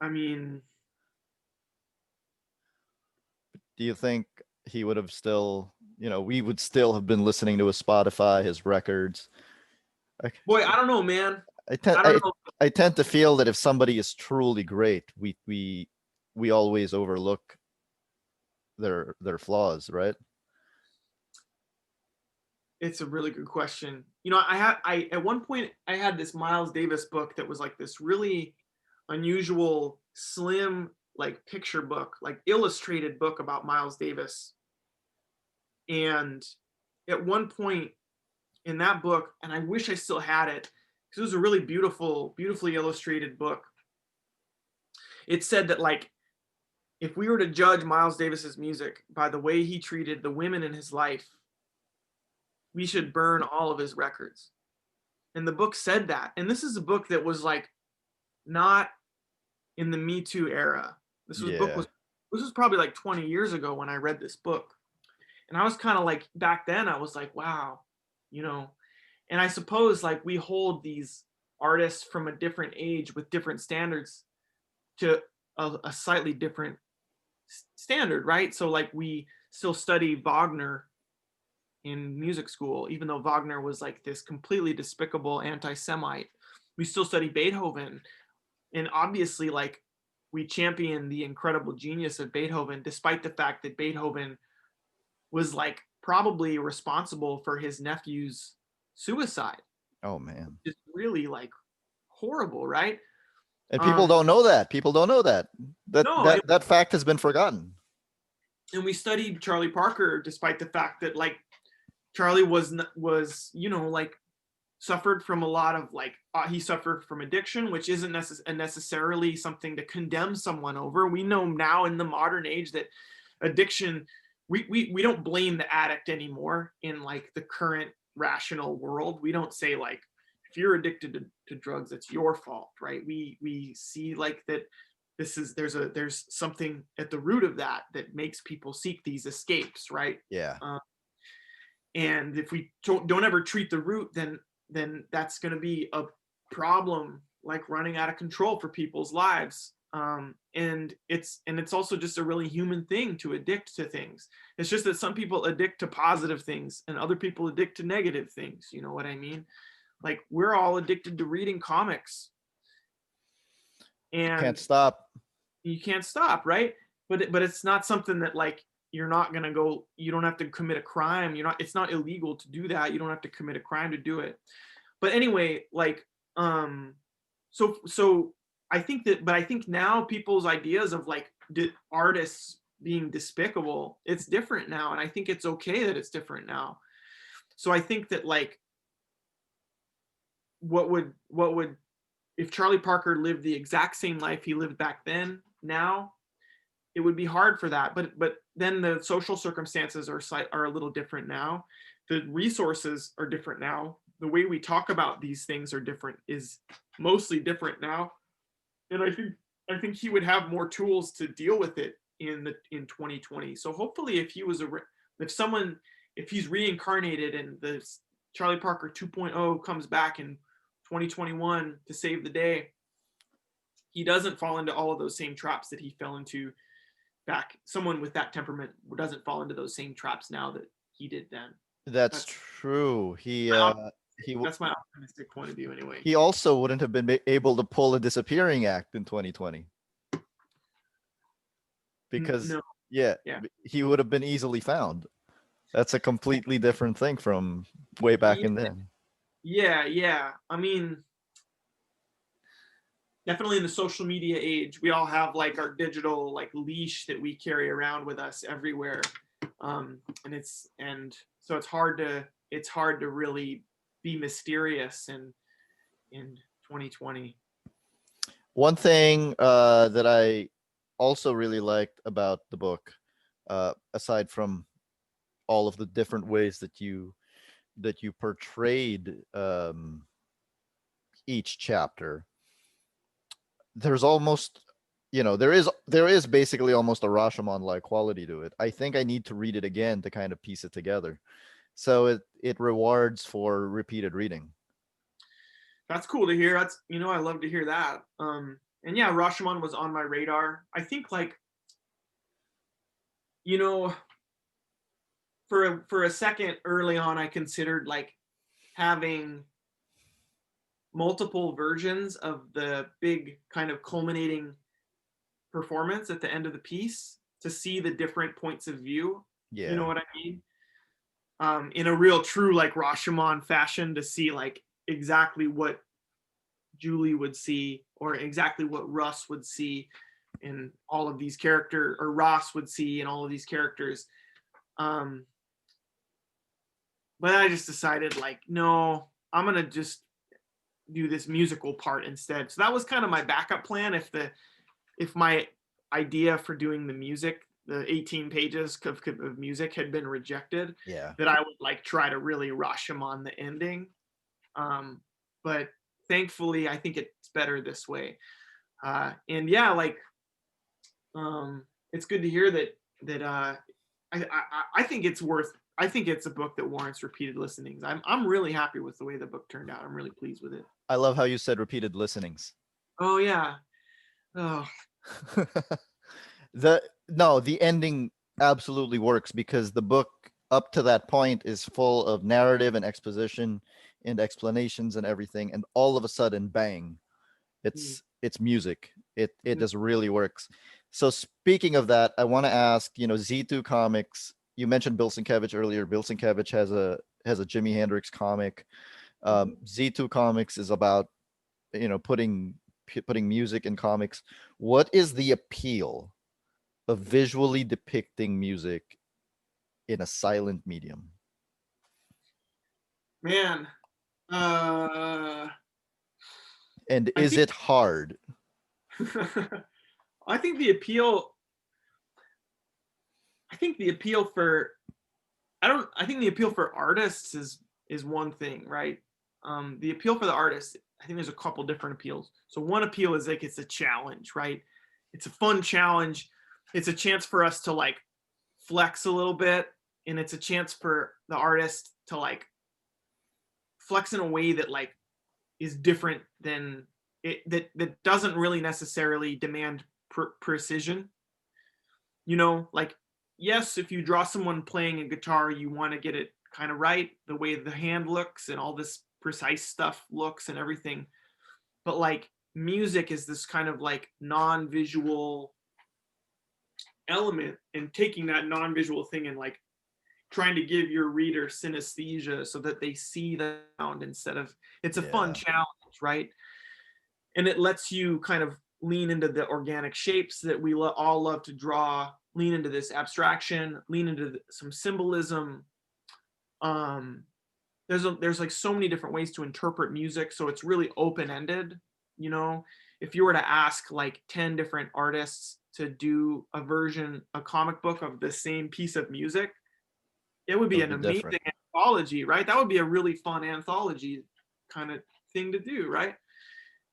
I mean, Do you think he would have still, we would still have been listening to his Spotify, his records? boy, I don't know, man. I tend I don't know. I tend to feel that if somebody is truly great, we always overlook their flaws, right? It's a really good question. I at one point I had this Miles Davis book that was like this really unusual, slim, like picture book, like illustrated book about Miles Davis. And at one point in that book, and I wish I still had it, because it was a really beautifully illustrated book. It said that, like, if we were to judge Miles Davis's music by the way he treated the women in his life, we should burn all of his records. And the book said that. And this is a book that was like not in the Me Too era. This was probably like 20 years ago when I read this book. And I was kind of like, back then I was like, wow, you know. And I suppose like we hold these artists from a different age with different standards to a slightly different standard, right? So like we still study Wagner in music school, even though Wagner was like this completely despicable anti-Semite. We still study Beethoven, and obviously like we champion the incredible genius of Beethoven, despite the fact that Beethoven was like probably responsible for his nephew's suicide. Oh man. It's really like horrible, right? And people don't know that. People don't know that. No, That fact has been forgotten. and we studied Charlie Parker despite the fact that like Charlie was like suffered from a lot of like he suffered from addiction, which isn't necessarily something to condemn someone over. We know now in the modern age that addiction, we don't blame the addict anymore in like the current rational world. We don't say like if you're addicted to drugs, it's your fault, right? We see like that there's something at the root of that makes people seek these escapes, right? Yeah. And if we don't ever treat the root, then that's going to be a problem, like running out of control for people's lives. And it's also just a really human thing to addict to things. It's just that some people addict to positive things and other people addict to negative things. You know what I mean? Like we're all addicted to reading comics, and Can't stop. you can't stop, right? But it's not something that like you're not gonna go. You don't have to commit a crime. It's not illegal to do that. You don't have to commit a crime to do it. But anyway, like so I think now people's ideas of like artists being despicable, it's different now, and I think it's okay that it's different now. So I think that like what would if Charlie Parker lived the exact same life he lived back then, now it would be hard for that. But then the social circumstances are a little different now. The resources are different now. The way we talk about these things is mostly different now. And I think he would have more tools to deal with it in 2020. So hopefully if he's reincarnated and the Charlie Parker 2.0 comes back in 2021 to save the day, he doesn't fall into all of those same traps that he fell into back. Someone with that temperament doesn't fall into those same traps now that he did then. That's true. That's my optimistic point of view anyway. He also wouldn't have been able to pull a disappearing act in 2020. Because No. yeah, he would have been easily found. That's a completely different thing from way back in then. Yeah. I mean, definitely in the social media age, we all have like our digital like leash that we carry around with us everywhere. And so it's hard to really be mysterious in 2020. One thing that also really liked about the book, aside from all of the different ways that you portrayed each chapter, there's almost, there is basically almost a Rashomon like quality to it. I think I need to read it again to kind of piece it together. So it rewards for repeated reading. That's cool to hear. That's, I love to hear that. And yeah, Rashomon was on my radar. I think like, you know, for a second early on, I considered like having multiple versions of the big kind of culminating performance at the end of the piece to see the different points of view. You know Yeah. what I mean? In a real true like Rashomon fashion, to see like exactly what Julie would see or exactly what Russ would see in all of these characters, or Ross would see in all of these characters. Um, but I just decided like, no, I'm gonna just do this musical part instead. So that was kind of my backup plan if my idea for doing the music, the 18 pages of music had been rejected, Yeah. that I would like try to really rush him on the ending. But thankfully, I think it's better this way. And yeah, like it's good to hear that I think it's worth. I think it's a book that warrants repeated listenings. I'm really happy with the way the book turned out. I'm really pleased with it. I love how you said repeated listenings. Oh yeah. Oh The ending absolutely works because the book up to that point is full of narrative and exposition and explanations and everything, and all of a sudden, bang, it's music. It just really works. So speaking of that, I want to ask, Z2 Comics, you mentioned Bill Sienkiewicz earlier. Bill Sienkiewicz has a Jimi Hendrix comic. Z2 Comics is about, putting music in comics. What is the appeal of visually depicting music in a silent medium? man. Uh, And I is think it hard? I think the appeal. I think the appeal for I don't. I think the appeal for artists is one thing, right? The appeal for the artist, I think there's a couple different appeals. So one appeal is like it's a challenge, right? It's a fun challenge. It's a chance for us to like flex a little bit, and it's a chance for the artist to like flex in a way that like is different than it, that doesn't really necessarily demand precision. Like, yes, if you draw someone playing a guitar, you want to get it kind of right, the way the hand looks and all this precise stuff looks and everything. But like music is this kind of like non-visual element, and taking that non-visual thing and like trying to give your reader synesthesia so that they see the sound instead of, it's a fun Yeah. challenge, right? And it lets you kind of lean into the organic shapes that we all love to draw, lean into this abstraction, lean into some symbolism. um there's like so many different ways to interpret music, so it's really open-ended. you know if you were to ask like 10 different artists to do a comic book of the same piece of music, it would It be would an be amazing different. anthology, right? That would be a really fun anthology kind of thing to do, right?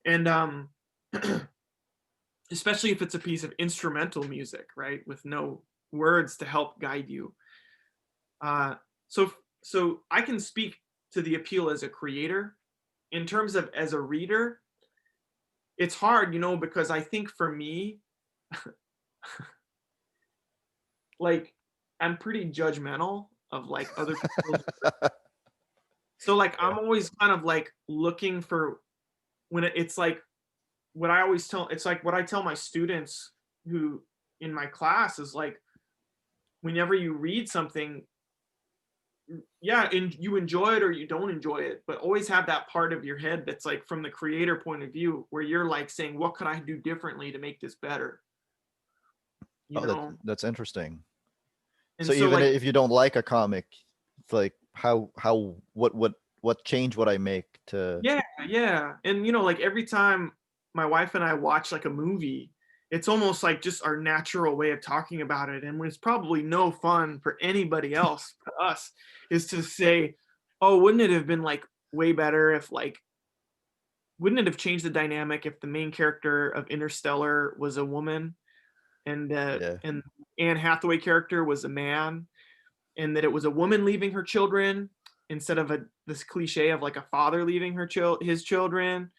And especially if it's a piece of instrumental music, right, with no words to help guide you. Uh, so so I can speak to the appeal as a creator. In terms of as a reader, it's hard, because I think for me, like I'm pretty judgmental of like other people's. So like Yeah. I'm always kind of like looking for when it's like what I always tell. It's like what I tell my students who in my class is like, whenever you read something, yeah, and you enjoy it or you don't enjoy it, but always have that part of your head that's like from the creator point of view, where you're like saying, what could I do differently to make this better? you Oh, know that's interesting. and So so even like, if you don't like a comic, it's like how what change would I make to? yeah, yeah. And like every time my wife and I watch like a movie, it's almost like just our natural way of talking about it, and it's probably no fun for anybody else but us, is to say, oh, wouldn't it have been like way better if like, wouldn't it have changed the dynamic if the main character of Interstellar was a woman, Yeah. and Anne Hathaway character was a man, and that it was a woman leaving her children instead of this cliche of like a father leaving his children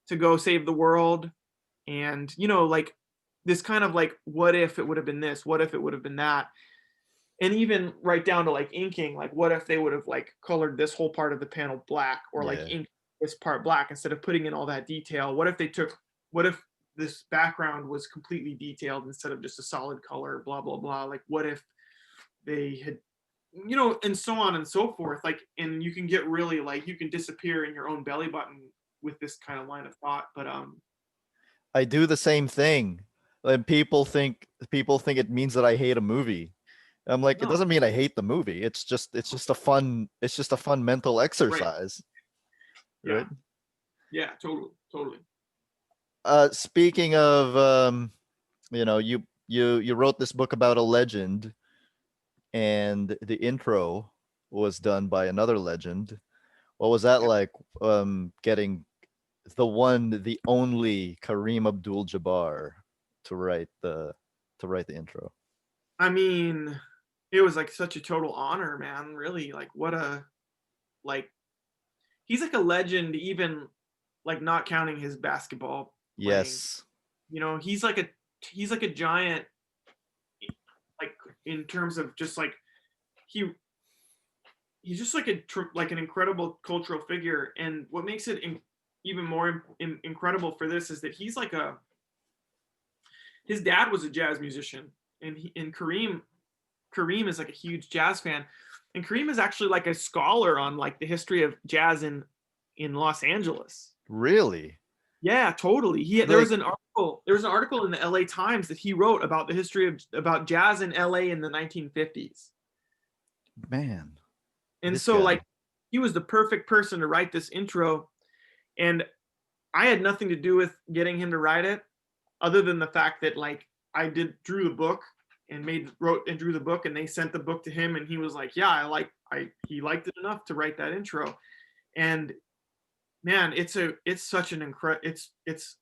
to go save the world. And like this kind of like, what if it would have been this, what if it would have been that, and even right down to like inking, like what if they would have like colored this whole part of the panel black, or like Yeah. ink this part black instead of putting in all that detail. What if this background was completely detailed instead of just a solid color, blah blah blah. Like what if they had, and so on and so forth. Like, and you can get really like, you can disappear in your own belly button with this kind of line of thought. But I do the same thing. And people think it means that I hate a movie. I'm like, it no, doesn't mean I hate the movie. It's just a fun mental right, exercise, yeah, right? yeah, totally, totally. Speaking of, you wrote this book about a legend, and the intro was done by another legend. What was that Yeah. like? Getting the only Kareem Abdul-Jabbar to write the intro. I mean, it was like such a total honor, man. Really, like what a, like, he's like a legend, even like not counting his basketball playing. Yes, He's like a giant, like in terms of just like, he he's just like like an incredible cultural figure. And what makes it even more incredible for this is that he's like his dad was a jazz musician, and Kareem is like a huge jazz fan, and Kareem is actually like a scholar on like the history of jazz in Los Angeles. really. Yeah, totally. There was Like, an article. There was an article in the LA Times that he wrote about the history of about jazz in LA in the 1950s. man, And this so guy. like, he was the perfect person to write this intro, and I had nothing to do with getting him to write it, other than the fact that like I drew the book and wrote and drew the book, and they sent the book to him, and he was like, yeah, he liked it enough to write that intro. And man, it's such an incredible, it's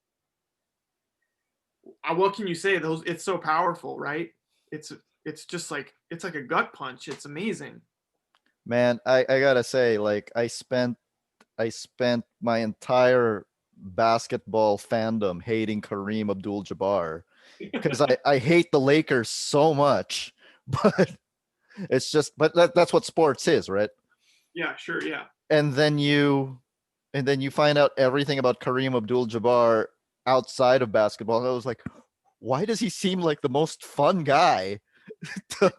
what can you say, those, it's so powerful, right? it's it's just like, it's like a gut punch. It's amazing. Man, I gotta say, like, I spent my entire basketball fandom hating Kareem Abdul-Jabbar because I hate the Lakers so much. But that's what sports is, right? Yeah, sure, yeah. And then you find out everything about Kareem Abdul-Jabbar outside of basketball. And I was like, why does he seem like the most fun guy to,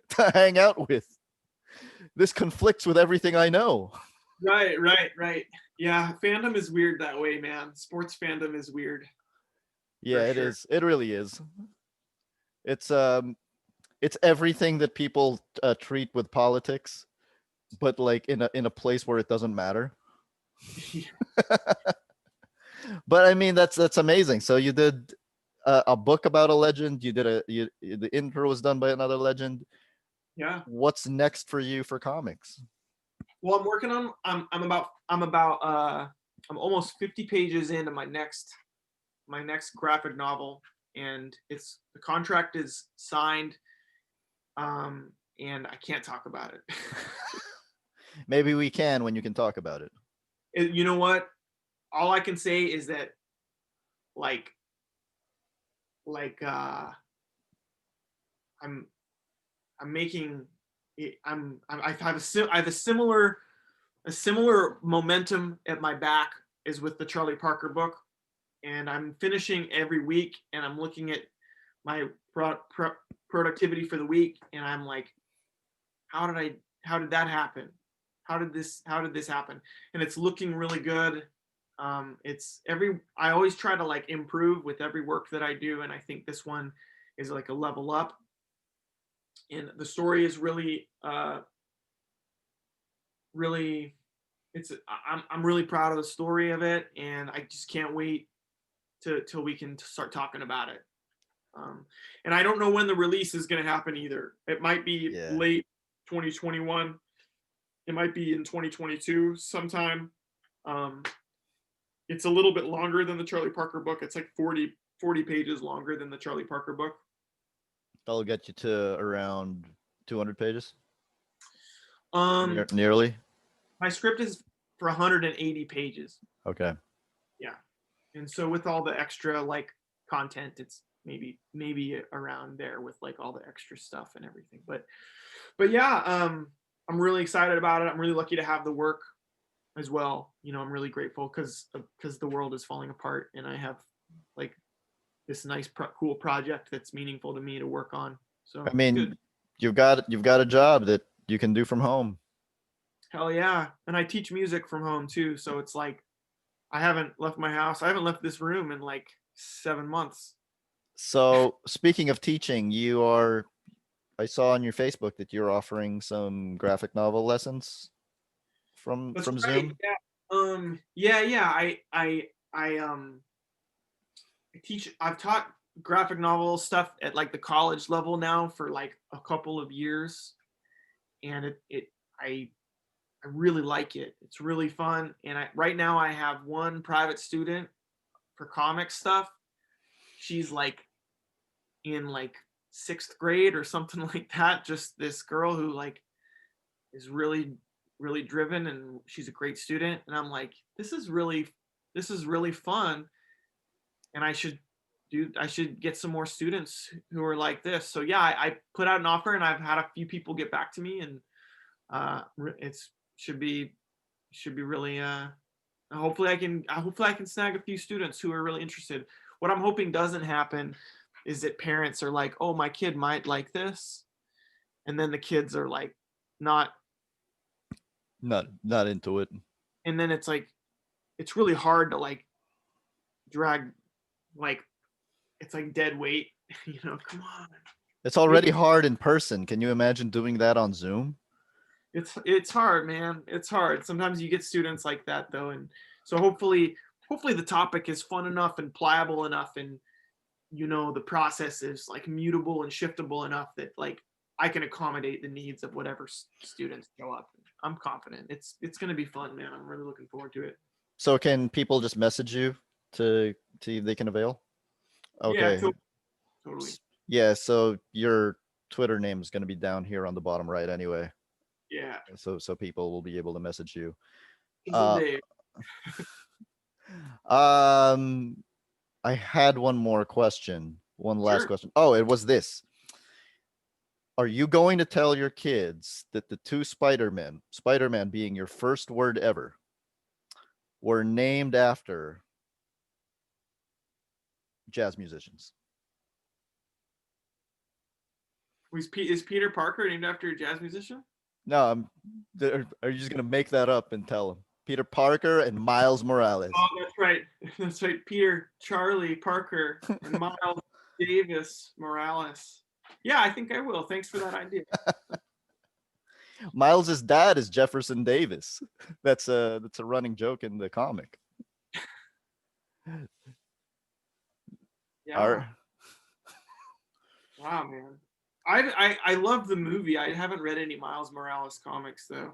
to hang out with? This conflicts with everything I know. Right, right, right. Yeah, fandom is weird that way, man. Sports fandom is weird, for Yeah, it sure. is. It really is. It's it's everything that people treat with politics, but like in a place where it doesn't matter. But I mean, that's amazing. So you did a book about a legend. The intro was done by another legend. Yeah. What's next for you for comics? Well, I'm working on. I'm almost 50 pages into my next graphic novel, and the contract is signed, and I can't talk about it. Maybe we can when you can talk about it. You know what? All I can say is that, like like I'm I'm making I have a similar momentum at my back as with the Charlie Parker book, and I'm finishing every week, and I'm looking at my productivity for the week, and I'm like, how did that happen? How did this happen? And it's looking really good. I always try to like improve with every work that I do, and I think this one is like a level up. And the story is really, I'm really proud of the story of it, and I just can't wait till we can start talking about it. And I don't know when the release is going to happen either. It might be Yeah. late 2021. It might be in 2022 sometime. Um, it's a little bit longer than the Charlie Parker book. It's like 40 pages longer than the Charlie Parker book. That'll get you to around 200 pages. Um, Nearly. my script is for 180 pages. Okay. Yeah. And so with all the extra like content, it's maybe around there with like all the extra stuff and everything. But yeah, I'm really excited about it. I'm really lucky to have the work as well. You know, I'm really grateful because the world is falling apart and I have like this nice cool project that's meaningful to me to work on. So I it's mean, good. you've got a job that you can do from home. Hell yeah. And I teach music from home too. So it's like I haven't left my house. I haven't left this room in like 7 months. So speaking of teaching, I saw on your Facebook that you're offering some graphic novel lessons from That's right. Zoom. Yeah. Yeah. I teach. I've taught graphic novel stuff at like the college level now for like a couple of years, and I I really like it. It's really fun, and right now I have one private student for comic stuff. She's like in like 6th grade or something like that. Just this girl who like is really driven, and she's a great student. And I'm like, this is really fun, and I should get some more students who are like this. So yeah, I put out an offer, and I've had a few people get back to me, and it's should be really hopefully I can snag a few students who are really interested. What I'm hoping doesn't happen is that parents are like, oh, my kid might like this, and then the kids are like not, Not into it. and then it's like it's really hard to like drag, like it's like dead weight. You know, come on. It's already hard in person. Can you imagine doing that on Zoom? It's hard, man. It's hard. Sometimes you get students like that though, and so hopefully the topic is fun enough and pliable enough, and you know the process is like mutable and shiftable enough that like I can accommodate the needs of whatever students show up. I'm confident. It's gonna be fun, man. I'm really looking forward to it. So can people just message you to see if they can avail? Yeah, Okay. totally. Yeah, so your Twitter name is going to be down here on the bottom right anyway. Yeah. So people will be able to message you. Chisel Uh, Dave. I had one more question. One last Sure. question. Oh, it was this. Are you going to tell your kids that the two Spider-Man being your first word ever, were named after jazz musicians? Is Peter Parker named after a jazz musician? No, are you just going to make that up and tell them? Peter Parker and Miles Morales. Oh, that's right. That's right. Peter, Charlie Parker, and Miles Davis Morales. Yeah, I think I will. Thanks for that idea. Miles's dad is Jefferson Davis. That's a running joke in the comic. Yeah. Wow, man. I love the movie. I haven't read any Miles Morales comics though.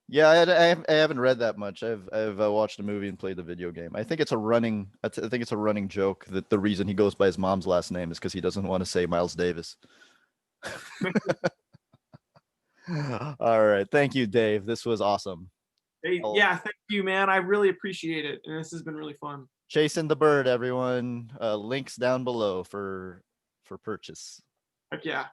Yeah, I haven't read that much. I've watched the movie and played the video game. I think it's a running joke that the reason he goes by his mom's last name is because he doesn't want to say Miles Davis. All right, thank you, Dave. This was awesome. Hey, yeah, thank you, man. I really appreciate it, and this has been really fun. Chasin the Bird, everyone. Links down below for purchase. Heck yeah.